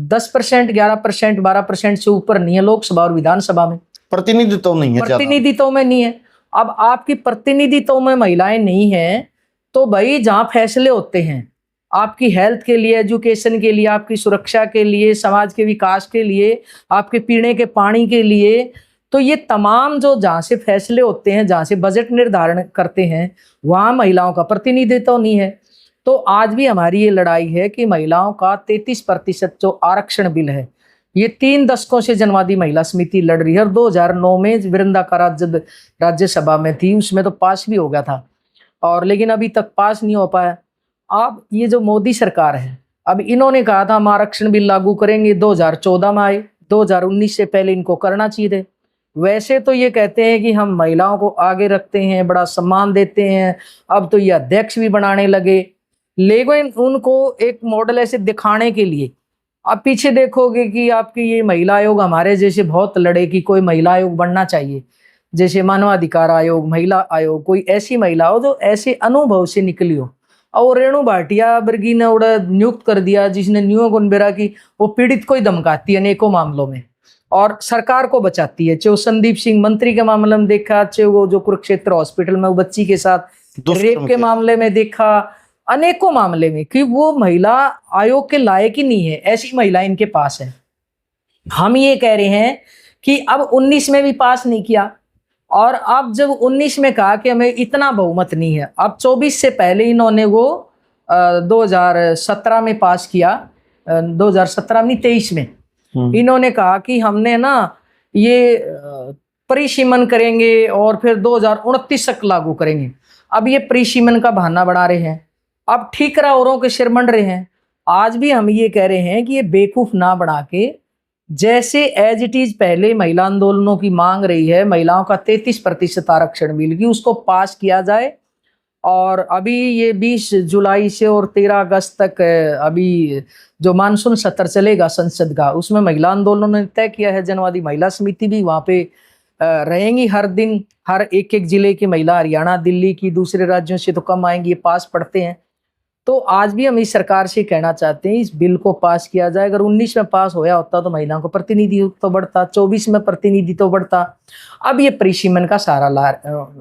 10%, 11%, 12% से ऊपर नहीं है लोकसभा और विधानसभा में, प्रतिनिधित्व नहीं है, प्रतिनिधित्व में नहीं है। अब आपकी प्रतिनिधित्व में महिलाएं नहीं हैं तो भाई जहाँ फैसले होते हैं आपकी हेल्थ के लिए, एजुकेशन के लिए, आपकी सुरक्षा के लिए, समाज के विकास के लिए, आपके पीने के पानी के लिए, तो ये तमाम जो जहाँ से फैसले होते हैं, जहाँ से बजट निर्धारण करते हैं, वहाँ महिलाओं का प्रतिनिधित्व नहीं है। तो आज भी हमारी ये लड़ाई है कि महिलाओं का 33% जो आरक्षण बिल है, ये 3 दशकों से जनवादी महिला समिति लड़ रही है। और 2009 में वृंदा करात जब राज्यसभा में थी उसमें तो पास भी हो गया था, और लेकिन अभी तक पास नहीं हो पाया। अब ये जो मोदी सरकार है, अब इन्होंने कहा था हम आरक्षण बिल लागू करेंगे, 2014 में आए, 2019 से पहले इनको करना चाहिए थे। वैसे तो ये कहते हैं कि हम महिलाओं को आगे रखते हैं, बड़ा सम्मान देते हैं, अब तो ये अध्यक्ष भी बनाने लगे, लेकिन उनको एक मॉडल ऐसे दिखाने के लिए आप पीछे देखोगे कि आपकी ये महिला आयोग हमारे जैसे बहुत लड़े कि कोई महिला आयोग बनना चाहिए, जैसे मानवाधिकार आयोग, महिला आयोग, कोई ऐसी महिला हो जो ऐसे अनुभव से निकली हो। और रेणु भाटिया बर्गी ने उड़ा नियुक्त कर दिया जिसने न्यू गुनबेरा की, वो पीड़ित को ही धमकाती है अनेकों मामलों में और सरकार को बचाती है। चाहे वो संदीप सिंह मंत्री के मामले में देखा, चाहे वो जो कुरुक्षेत्र हॉस्पिटल में वो बच्ची के साथ रेप के मामले में देखा, अनेकों मामले में, कि वो महिला आयोग के लायक ही नहीं है, ऐसी महिला इनके पास है। हम ये कह रहे हैं कि अब 19 में भी पास नहीं किया, और अब जब 19 में कहा कि हमें इतना बहुमत नहीं है, अब 24 से पहले इन्होंने वो 2017 में पास किया, 2017 नहीं 23 में इन्होंने कहा कि हमने ना ये परिसीमन करेंगे और फिर 2029 तक लागू करेंगे। अब ये परिसीमन का बहाना बना रहे हैं, अब ठीकरा औरों के सिर मंड रहे हैं। आज भी हम ये कह रहे हैं कि ये बेवकूफ ना बना के, जैसे एज इट इज पहले महिला आंदोलनों की मांग रही है महिलाओं का 33% आरक्षण बिल की, उसको पास किया जाए। और अभी ये 20 जुलाई से और 13 अगस्त तक अभी जो मानसून सत्र चलेगा संसद का, उसमें महिला आंदोलन ने तय किया है, जनवादी महिला समिति भी वहाँ पे रहेंगी हर दिन, हर एक जिले की महिला, हरियाणा, दिल्ली की, दूसरे राज्यों से तो कम आएंगी, ये पास पढ़ते हैं। तो आज भी हम इस सरकार से कहना चाहते हैं इस बिल को पास किया जाए। अगर 19 में पास होया होता तो महिलाओं को प्रतिनिधित्व तो बढ़ता, 24 में प्रतिनिधित्व तो बढ़ता। अब ये परिसीमन का सारा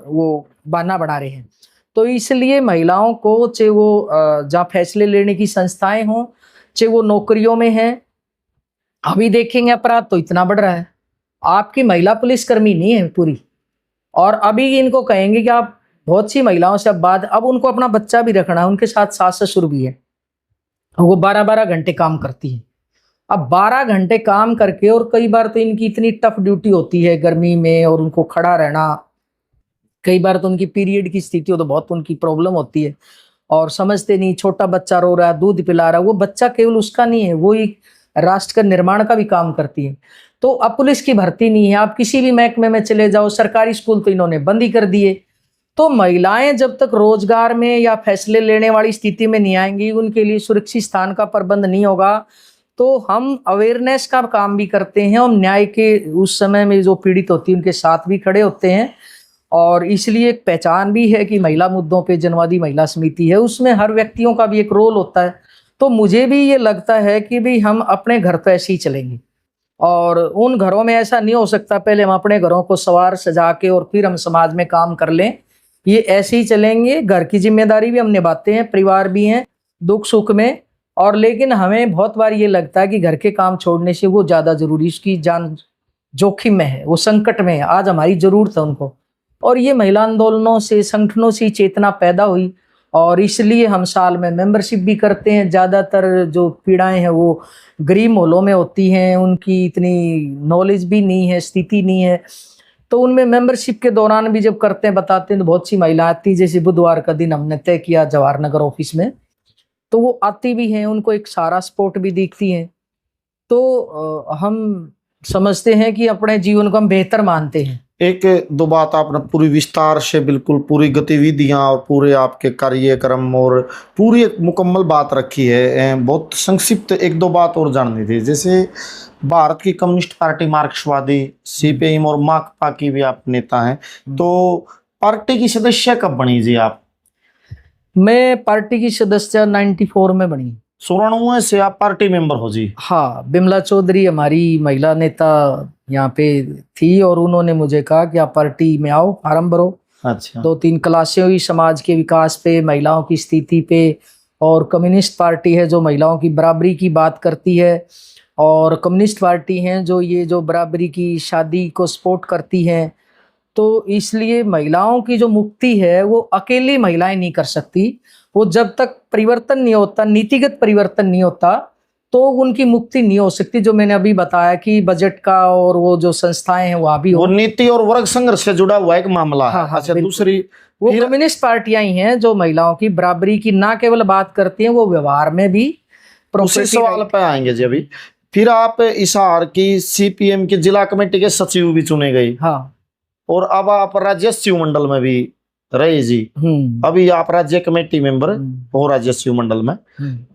वो बहाना बना रहे हैं। तो इसलिए महिलाओं को, चाहे वो जहाँ फैसले लेने की संस्थाएं हों, चाहे वो नौकरियों में हैं, अभी देखेंगे अपराध तो इतना बढ़ रहा है, आपकी महिला पुलिसकर्मी नहीं है पूरी, और अभी इनको कहेंगे कि आप बहुत सी महिलाओं से अब उनको अपना बच्चा भी रखना है, उनके साथ सास ससुर भी है, वो 12-12 घंटे काम करती है। अब 12 घंटे काम करके, और कई बार तो इनकी इतनी टफ ड्यूटी होती है गर्मी में, और उनको खड़ा रहना, कई बार तो उनकी पीरियड की स्थिति हो तो बहुत उनकी प्रॉब्लम होती है, और समझते नहीं, छोटा बच्चा रो रहा है, दूध पिला रहा है, वो बच्चा केवल उसका नहीं है, वो एक राष्ट्र का निर्माण का भी काम करती है। तो अब पुलिस की भर्ती नहीं है, आप किसी भी महकमे में चले जाओ, सरकारी स्कूल तो इन्होंने बंद ही कर दिए। तो महिलाएं जब तक रोजगार में या फैसले लेने वाली स्थिति में नहीं आएंगी, उनके लिए सुरक्षित स्थान का प्रबंध नहीं होगा, तो हम अवेयरनेस का काम भी करते हैं, और न्याय के उस समय में जो पीड़ित होती है उनके साथ भी खड़े होते हैं। और इसलिए एक पहचान भी है कि महिला मुद्दों पे जनवादी महिला समिति है, उसमें हर व्यक्तियों का भी एक रोल होता है। तो मुझे भी ये लगता है कि भी हम अपने घर तो ऐसे ही चलेंगे और उन घरों में ऐसा नहीं हो सकता पहले हम अपने घरों को सवार सजा के और फिर हम समाज में काम कर लें। ये ऐसे ही चलेंगे, घर की जिम्मेदारी भी हम निभाते हैं, परिवार भी हैं दुख सुख में, और लेकिन हमें बहुत बार ये लगता है कि घर के काम छोड़ने से वो ज़्यादा जरूरी, उसकी जान जोखिम में है, वो संकट में है, आज हमारी जरूरत है उनको। और ये महिला आंदोलनों से, संगठनों से चेतना पैदा हुई और इसलिए हम साल में मेंबरशिप भी करते हैं। ज़्यादातर जो पीड़ाएं हैं वो गरीब मोहल्लों में होती हैं, उनकी इतनी नॉलेज भी नहीं है, स्थिति नहीं है, तो उनमें मेंबरशिप के दौरान भी जब करते हैं, बताते हैं, तो बहुत सी महिला आती, जैसे बुधवार का दिन हमने तय किया जवाहर नगर ऑफिस में, तो वो आती भी हैं, उनको एक सारा सपोर्ट भी दिखती हैं। तो हम समझते हैं कि अपने जीवन को हम बेहतर मानते हैं। एक दो बात आपने पूरी विस्तार से, बिल्कुल पूरी गतिविधियां और पूरे आपके कार्यक्रम और पूरी एक मुकम्मल बात रखी है। बहुत संक्षिप्त एक दो बात और जाननी थी। जैसे भारत की कम्युनिस्ट पार्टी मार्क्सवादी, सीपीएम और माकपा की भी आप नेता हैं, तो पार्टी की सदस्य कब बनी जी आप? मैं पार्टी की सदस्य 94 में बनी। 94 से आप पार्टी मेंबर हो जी? हाँ, बिमला चौधरी हमारी महिला नेता यहाँ पे थी और उन्होंने मुझे कहा कि आप पार्टी में आओ, फार्म भरो। अच्छा। 2-3 क्लासें हुई समाज के विकास पे, महिलाओं की स्थिति पे, और कम्युनिस्ट पार्टी है जो महिलाओं की बराबरी की बात करती है, और कम्युनिस्ट पार्टी हैं जो ये जो बराबरी की शादी को सपोर्ट करती हैं। तो इसलिए महिलाओं की जो मुक्ति है वो अकेली महिलाएं नहीं कर सकती, वो जब तक परिवर्तन नहीं होता, नीतिगत परिवर्तन नहीं होता, तो उनकी मुक्ति नहीं हो सकती। जो मैंने अभी बताया कि बजट का और वो जो संस्थाएं हैं वहाँ भी वो नीति और वर्ग संघर्ष से जुड़ा हुआ एक मामला है। हाँ, हाँ, अच्छा, बिल्कुल। दूसरी वो कम्युनिस्ट पार्टियां ही हैं जो महिलाओं की बराबरी की ना केवल बात करती हैं, वो व्यवहार में भी उसी सवाल पे आएंगे जी अभी। फिर आप हिसार की सीपीएम की जिला कमेटी के सचिव भी चुने गई। हाँ, और अब आप राज्य सचिव मंडल में भी रहे जी। अभी आप राज्य कमेटी मेंबर हो राज्य सचिव मंडल में।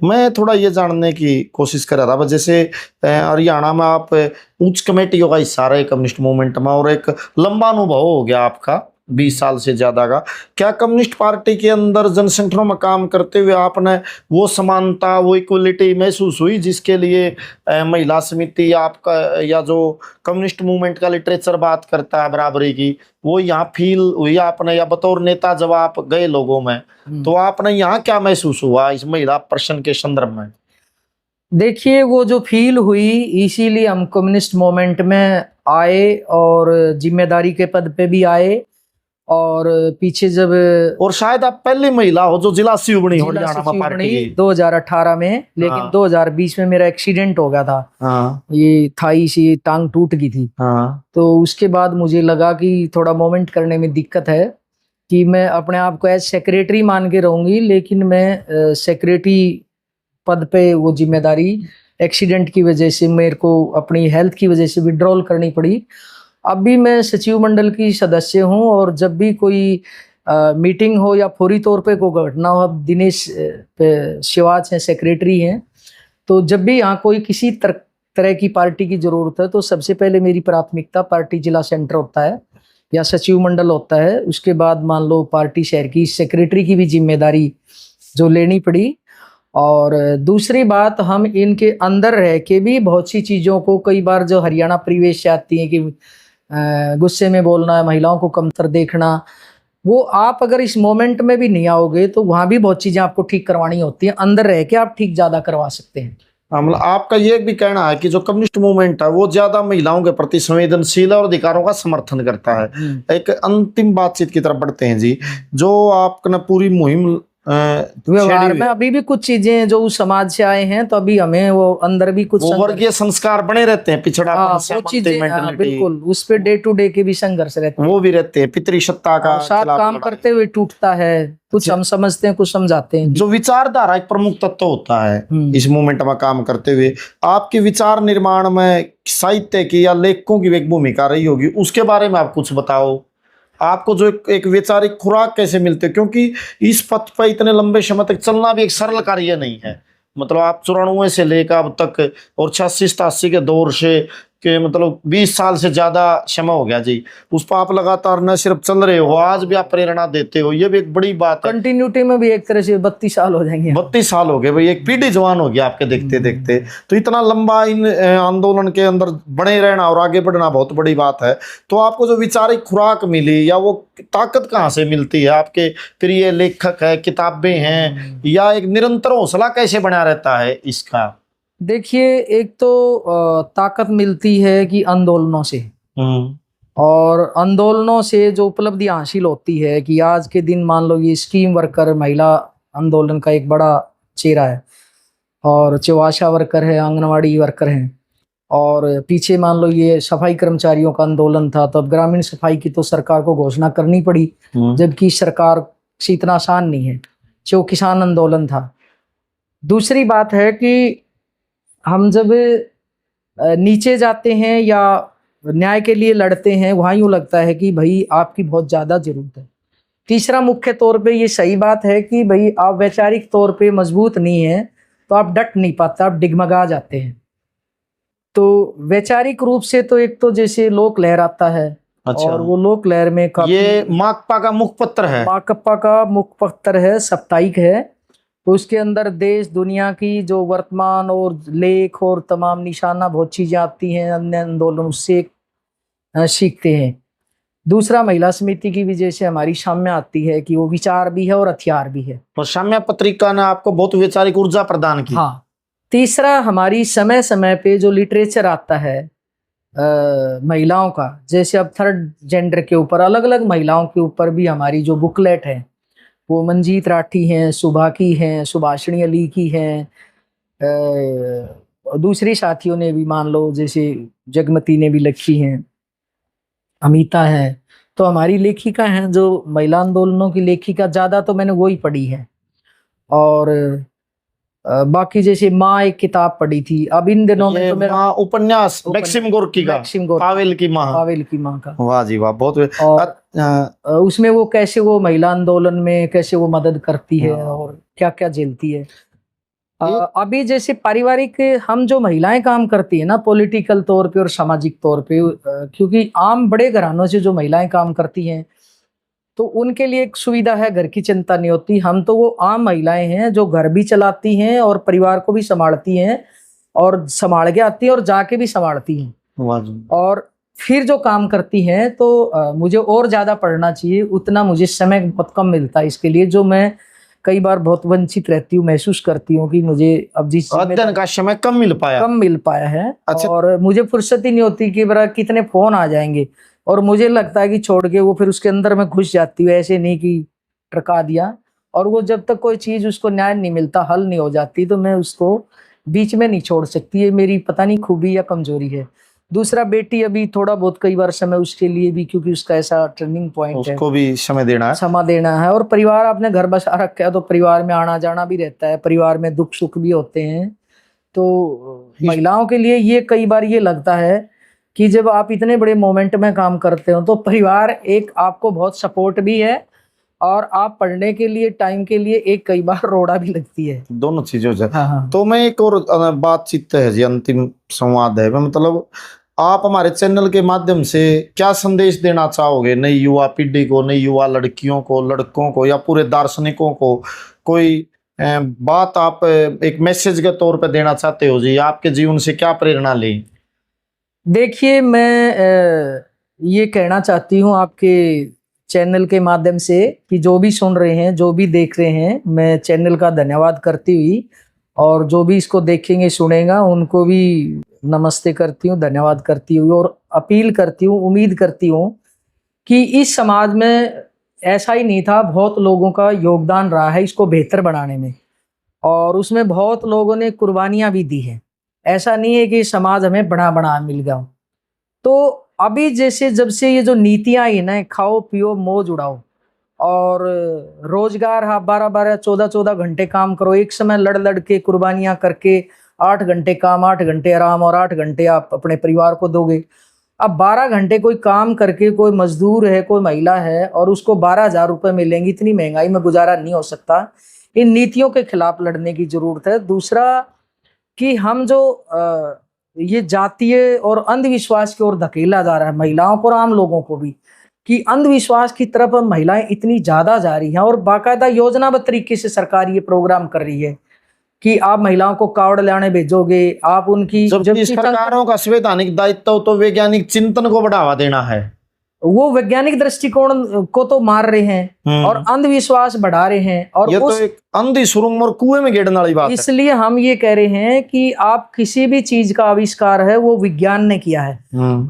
मैं थोड़ा ये जानने की कोशिश कर रहा था, जैसे हरियाणा में आप उच्च कमेटियों का हिस्सा रहे कम्युनिस्ट मूवमेंट में, और एक लंबा अनुभव हो गया आपका 20 साल से ज्यादा का। क्या कम्युनिस्ट पार्टी के अंदर जनसंगठनों में काम करते हुए आपने वो समानता, वो इक्वलिटी महसूस हुई जिसके लिए महिला समिति आपका या जो कम्युनिस्ट मूवमेंट का लिटरेचर बात करता है बराबरी की, वो यहाँ फील हुई आपने? या बतौर नेता जब आप गए लोगों में, तो आपने यहाँ क्या महसूस हुआ इस महिला प्रश्न के संदर्भ में? देखिए, वो जो फील हुई, इसीलिए हम कम्युनिस्ट मूवमेंट में आए और जिम्मेदारी के पद पे भी आए। और पीछे जब, और शायद आप पहली महिला हो जो जिला सचिव बनी हो हरियाणा में पार्टी की 2018 में, लेकिन 2020 में मेरा एक्सीडेंट हो गया था। हाँ। ये थाई से टांग टूट गई थी। हाँ। तो उसके बाद मुझे लगा कि थोड़ा मूवमेंट करने में दिक्कत है, कि मैं अपने आप को एज सेक्रेटरी मान के रहूंगी, लेकिन मैं सेक्रेटरी पद पे वो जिम्मेदारी एक्सीडेंट की वजह से मेरे को अपनी हेल्थ की वजह से विड्रॉल करनी पड़ी। अब भी मैं सचिव मंडल की सदस्य हूं, और जब भी कोई मीटिंग हो या फौरी तौर पे कोई घटना हो, अब दिनेश शिवाच हैं, सेक्रेटरी हैं, तो जब भी यहाँ कोई किसी तरह की पार्टी की जरूरत है, तो सबसे पहले मेरी प्राथमिकता पार्टी जिला सेंटर होता है या सचिव मंडल होता है। उसके बाद मान लो पार्टी शहर की सेक्रेटरी की भी जिम्मेदारी जो लेनी पड़ी। और दूसरी बात, हम इनके अंदर रह के भी बहुत सी चीज़ों को, कई बार जो हरियाणा परिवेश से आती है कि गुस्से में बोलना, महिलाओं को कमतर देखना, वो आप अगर इस मोमेंट में भी नहीं आओगे तो वहाँ भी बहुत चीज़ें आपको ठीक करवानी होती हैं। अंदर रह के आप ठीक ज़्यादा करवा सकते हैं। मतलब आपका ये भी कहना है कि जो कम्युनिस्ट मूवमेंट है वो ज्यादा महिलाओं के प्रति संवेदनशील और अधिकारों का समर्थन करता है। एक अंतिम बातचीत की तरफ बढ़ते हैं जी। जो आपने पूरी मुहिम व्यवहार में अभी भी कुछ चीजें जो उस समाज से आए हैं, तो अभी हमें वो अंदर भी कुछ वर्गीय संस्कार बने रहते हैं, पिछड़ा बिल्कुल, उस पे डे टू डे के भी संघर्ष रहते हैं, वो भी रहते हैं, पितृसत्ता का साथ काम करते हुए टूटता है। कुछ हम समझते हैं, कुछ समझाते हैं। जो विचारधारा एक प्रमुख तत्व होता है इस मूवमेंट में काम करते हुए, आपके विचार निर्माण में साहित्य की या लेखकों की एक भूमिका रही होगी, उसके बारे में आप कुछ बताओ। आपको जो एक वैचारिक खुराक कैसे मिलते, क्योंकि इस पथ पर इतने लंबे समय तक चलना भी एक सरल कार्य नहीं है। मतलब आप 94 से लेकर अब तक और 86-87 के दौर से कि मतलब 20 साल से ज्यादा समय हो गया जी, उस पर आप लगातार न सिर्फ चल रहे हो, आज भी आप प्रेरणा देते हो, ये भी एक बड़ी बात है। कंटिन्यूटी में भी एक तरह से 32 साल हो जाएंगे। 32 साल हो गए भाई, एक पीढ़ी जवान हो गया आपके देखते देखते। तो इतना लंबा इन आंदोलन के अंदर बने रहना और आगे बढ़ना बहुत बड़ी बात है। तो आपको जो वैचारिक खुराक मिली या वो ताकत कहाँ से मिलती है? आपके प्रिय लेखक है, किताबें हैं, या एक निरंतर हौसला कैसे बना रहता है इसका? देखिए, एक तो ताकत मिलती है कि आंदोलनों से, और आंदोलनों से जो उपलब्धि हासिल होती है कि आज के दिन मान लो ये स्कीम वर्कर महिला आंदोलन का एक बड़ा चेहरा है, और जो आशा वर्कर है, आंगनवाड़ी वर्कर हैं, और पीछे मान लो ये सफाई कर्मचारियों का आंदोलन था, तो अब ग्रामीण सफाई की तो सरकार को घोषणा करनी पड़ी, जबकि सरकार से इतना आसान नहीं है। जो किसान आंदोलन था। दूसरी बात है कि हम जब नीचे जाते हैं या न्याय के लिए लड़ते हैं, वहाँ यूँ लगता है कि भाई आपकी बहुत ज़्यादा ज़रूरत है। तीसरा मुख्य तौर पे ये सही बात है कि भाई आप वैचारिक तौर पे मजबूत नहीं है तो आप डट नहीं पाते, आप डिगमगा जाते हैं। तो वैचारिक रूप से तो एक तो जैसे लोक लहर आता है। अच्छा। और वो लोक लहर में ये माकपा का मुखपत्र है। माकपा का मुखपत्र है, साप्ताहिक है। तो उसके अंदर देश दुनिया की जो वर्तमान और लेख और तमाम निशाना बहुत चीजें आती हैं, अन्य आंदोलन उससे सीखते हैं। दूसरा महिला समिति की वजह से हमारी साम्य आती है कि वो विचार भी है और हथियार भी है। और साम्य पत्रिका ने आपको बहुत वैचारिक ऊर्जा प्रदान की। हाँ। तीसरा, हमारी समय समय पे जो लिटरेचर आता है महिलाओं का, जैसे अब थर्ड जेंडर के ऊपर, अलग अलग महिलाओं के ऊपर भी हमारी जो बुकलेट है, वो मंजीत राठी हैं, सुभा की हैं, सुभाषिणी अली की हैं, दूसरी साथियों ने भी मान लो जैसे जगमती ने भी लिखी हैं, अमिता है। तो हमारी लेखिका हैं जो महिला आंदोलनों की लेखिका, ज़्यादा तो मैंने वही पढ़ी है। और बाकी जैसे माँ एक किताब पढ़ी थी, अब इन दिनों में तो मेरा उपन्यास मैक्सिम गोर्की का, पावेल की माँ। पावेल की माँ का। वाह जी वाह, बहुत। और उसमें वो कैसे वो महिला आंदोलन में कैसे वो मदद करती है और क्या क्या झेलती है। अभी जैसे पारिवारिक हम जो महिलाएं काम करती है ना, पॉलिटिकल तौर पे और सामाजिक तौर पे, क्योंकि आम बड़े घरानों से जो महिलाएं काम करती हैं तो उनके लिए एक सुविधा है, घर की चिंता नहीं होती। हम तो वो आम महिलाएं हैं जो घर भी चलाती हैं और परिवार को भी संभालती हैं, और संभाल के आती हैं और जाके भी संभालती हैं, और फिर जो काम करती हैं। तो मुझे और ज़्यादा पढ़ना चाहिए, उतना मुझे समय बहुत कम मिलता है इसके लिए, जो मैं कई बार बहुत वंचित रहती हूँ, महसूस करती हूँ कि मुझे अब जिस अध्ययन का समय कम मिल पाया है। अच्छा। और मुझे फुर्सत ही नहीं होती कि बड़ा कितने फोन आ जाएंगे, और मुझे लगता है कि छोड़ के वो फिर उसके अंदर में घुस जाती हूँ, ऐसे नहीं कि टरका दिया। और वो जब तक कोई चीज़ उसको न्याय नहीं मिलता, हल नहीं हो जाती, तो मैं उसको बीच में नहीं छोड़ सकती। ये मेरी पता नहीं खूबी या कमजोरी है। दूसरा, बेटी अभी थोड़ा बहुत कई बार समय उसके लिए भी, क्योंकि उसका ऐसा टर्निंग पॉइंट है, उसको भी समय देना है। और परिवार आपने घर बसा रखा है तो परिवार में आना जाना भी रहता है, परिवार में दुख सुख भी होते हैं। तो महिलाओं के लिए ये कई बार ये लगता है कि जब आप इतने बड़े मोमेंट में काम करते हो तो परिवार एक आपको बहुत सपोर्ट भी है, और आप पढ़ने के लिए टाइम के लिए एक कई बार रोड़ा भी लगती है, दोनों चीजों से। हाँ। तो मैं एक और बातचीत है जी, अंतिम संवाद है, मतलब आप हमारे चैनल के माध्यम से क्या संदेश देना चाहोगे नई युवा पीढ़ी को, नई युवा लड़कियों को, लड़कों को, या पूरे दार्शनिकों को? कोई बात आप एक मैसेज के तौर पे देना चाहते हो जी? आपके जीवन से क्या प्रेरणा ली? देखिए, मैं ये कहना चाहती हूँ आपके चैनल के माध्यम से कि जो भी सुन रहे हैं, जो भी देख रहे हैं, मैं चैनल का धन्यवाद करती हुई, और जो भी इसको देखेंगे सुनेगा उनको भी नमस्ते करती हूँ, धन्यवाद करती हूँ, और अपील करती हूँ, उम्मीद करती हूँ कि इस समाज में ऐसा ही नहीं था, बहुत लोगों का योगदान रहा है इसको बेहतर बनाने में, और उसमें बहुत लोगों ने कुर्बानियाँ भी दी हैं। ऐसा नहीं है कि समाज हमें बड़ा बड़ा मिल गया। तो अभी जैसे जब से ये जो नीतियाँ आई ना, खाओ पियो मौज उड़ाओ, और रोजगार, हाँ 12-12 14-14 घंटे काम करो, एक समय लड़ लड़ के कुर्बानियाँ करके 8 घंटे काम, 8 घंटे आराम, और 8 घंटे आप अपने परिवार को दोगे। अब 12 घंटे कोई काम करके, कोई मजदूर है, कोई महिला है, और उसको 12,000 रुपये मिलेंगे, इतनी महंगाई में गुजारा नहीं हो सकता। इन नीतियों के खिलाफ लड़ने की जरूरत है। दूसरा कि हम जो ये जातीय और अंधविश्वास की ओर धकेला जा रहा है महिलाओं को और आम लोगों को भी, कि अंधविश्वास की तरफ अब महिलाएं इतनी ज्यादा जा रही हैं और बाकायदा योजनाबद्ध तरीके से सरकार ये प्रोग्राम कर रही है कि आप महिलाओं को कावड़ लाने भेजोगे, आप उनकी जबकि सरकारों का संवैधानिक दायित्व तो वैज्ञानिक चिंतन को बढ़ावा देना है। वो वैज्ञानिक दृष्टिकोण को तो मार रहे हैं और अंधविश्वास बढ़ा रहे हैं, और ये तो एक अंधी सुरंग और कुएं में गिरने वाली बात है। इसलिए हम ये कह रहे हैं कि आप किसी भी चीज का आविष्कार है वो विज्ञान ने किया है,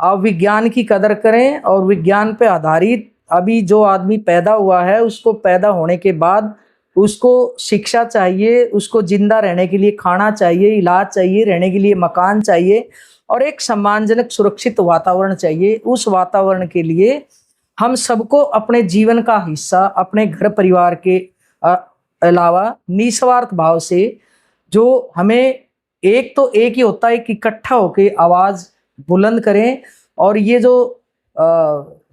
आप विज्ञान की कदर करें और विज्ञान पे आधारित अभी जो आदमी पैदा हुआ है उसको पैदा होने के बाद उसको शिक्षा चाहिए, उसको जिंदा रहने के लिए खाना चाहिए, इलाज चाहिए, रहने के लिए मकान चाहिए और एक सम्मानजनक सुरक्षित वातावरण चाहिए। उस वातावरण के लिए हम सबको अपने जीवन का हिस्सा अपने घर परिवार के अलावा निस्वार्थ भाव से, जो हमें एक ही होता है कि इकट्ठा होके आवाज बुलंद करें और ये जो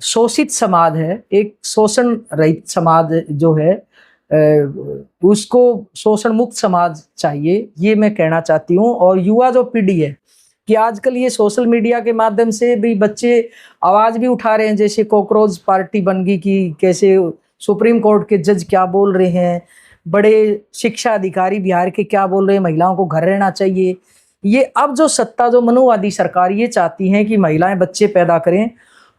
शोषित समाज है, एक शोषण रहित समाज जो है, उसको शोषण मुक्त समाज चाहिए, ये मैं कहना चाहती हूँ। और युवा जो पीढ़ी है कि आजकल ये सोशल मीडिया के माध्यम से भी बच्चे आवाज भी उठा रहे हैं, जैसे कॉकरोच पार्टी बन गई कि कैसे सुप्रीम कोर्ट के जज क्या बोल रहे हैं, बड़े शिक्षा अधिकारी बिहार के क्या बोल रहे हैं, महिलाओं को घर रहना चाहिए। ये अब जो सत्ता, जो मनुवादी सरकार ये चाहती है कि महिलाएं बच्चे पैदा करें।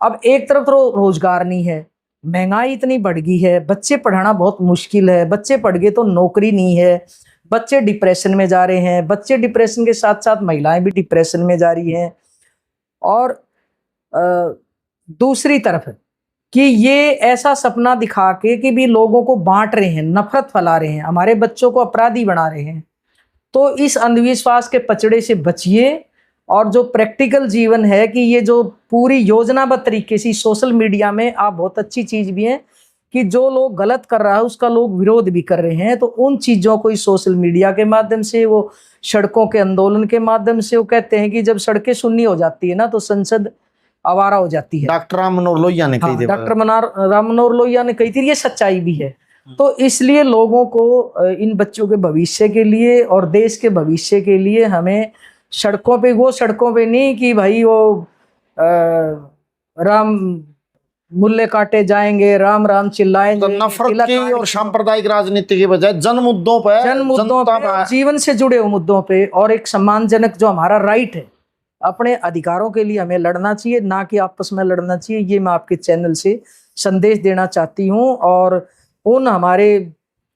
अब एक तरफ तो रोजगार नहीं है, महंगाई इतनी बढ़ गई है, बच्चे पढ़ाना बहुत मुश्किल है, बच्चे पढ़ गए तो नौकरी नहीं है, बच्चे डिप्रेशन में जा रहे हैं, बच्चे डिप्रेशन के साथ साथ महिलाएं भी डिप्रेशन में जा रही हैं। और दूसरी तरफ कि ये ऐसा सपना दिखा के कि भी लोगों को बांट रहे हैं, नफरत फैला रहे हैं, हमारे बच्चों को अपराधी बना रहे हैं। तो इस अंधविश्वास के पचड़े से बचिए और जो प्रैक्टिकल जीवन है कि ये जो पूरी योजनाबद्ध तरीके से सोशल मीडिया में आप बहुत अच्छी चीज भी है कि जो लोग गलत कर रहा है उसका लोग विरोध भी कर रहे हैं, तो उन चीजों को इस सोशल मीडिया के माध्यम से, वो सड़कों के आंदोलन के माध्यम से, वो कहते हैं कि जब सड़कें सुन्नी हो जाती है ना तो संसद आवारा हो जाती है। डॉक्टर राम मनोहर लोहिया ने कही थी, डॉक्टर राम मनोहर लोहिया ने कही थी, ये सच्चाई भी है। तो इसलिए लोगों को इन बच्चों के भविष्य के लिए और देश के भविष्य के लिए हमें सड़कों पे नहीं कि भाई वो राम मुल्ले काटे जाएंगे, राम राम चिल्लाएंगे, तो नफरत की और सांप्रदायिक राजनीति की बजाय जन मुद्दों पे, जीवन से जुड़े हुए मुद्दों पे और एक सम्मानजनक जो हमारा राइट है, अपने अधिकारों के लिए हमें लड़ना चाहिए, ना कि आपस में लड़ना चाहिए। ये मैं आपके चैनल से संदेश देना चाहती हूँ। और उन हमारे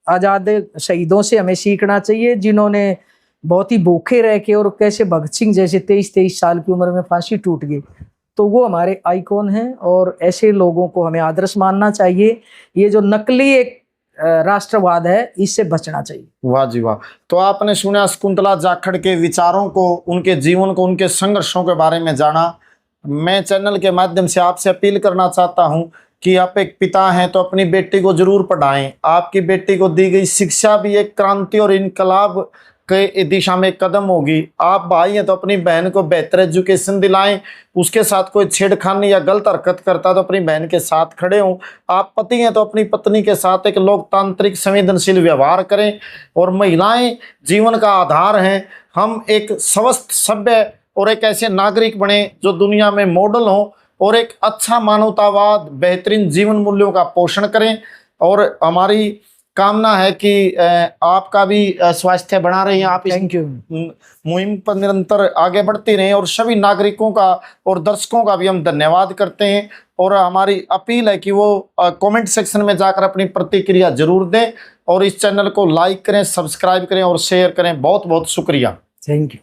आजाद शहीदों से हमें सीखना चाहिए जिन्होंने बहुत ही भूखे रह के और कैसे भगत सिंह जैसे 23-23 साल की उम्र में फांसी टूट गई, तो वो हमारे आइकॉन हैं और ऐसे लोगों को हमें आदर्श मानना चाहिए। ये जो नकली एक राष्ट्रवाद है इससे बचना चाहिए। वाह जी वाह। तो आपने सुना शकुंतला जाखड़ के विचारों को, उनके जीवन को, उनके संघर्षों के बारे में जाना। मैं चैनल के माध्यम से आपसे अपील करना चाहता हूं कि आप एक पिता हैं तो अपनी बेटी को जरूर पढ़ाएं। आपकी बेटी को दी गई शिक्षा भी एक क्रांति और इनकलाब के दिशा में कदम होगी। आप भाई हैं तो अपनी बहन को बेहतर एजुकेशन दिलाएं, उसके साथ कोई छेड़खानी या गलत हरकत करता तो अपनी बहन के साथ खड़े हों। आप पति हैं तो अपनी पत्नी के साथ एक लोकतांत्रिक संवेदनशील व्यवहार करें। और महिलाएं जीवन का आधार हैं। हम एक स्वस्थ, सभ्य और एक ऐसे नागरिक बने जो दुनिया में मॉडल हों और एक अच्छा मानवतावाद, बेहतरीन जीवन मूल्यों का पोषण करें। और हमारी कामना है कि आपका भी स्वास्थ्य बना रहे हैं, आप इस मुहिम पर निरंतर आगे बढ़ते रहें। और सभी नागरिकों का और दर्शकों का भी हम धन्यवाद करते हैं। और हमारी अपील है कि वो कमेंट सेक्शन में जाकर अपनी प्रतिक्रिया जरूर दें और इस चैनल को लाइक करें, सब्सक्राइब करें और शेयर करें। बहुत बहुत शुक्रिया। Thank you.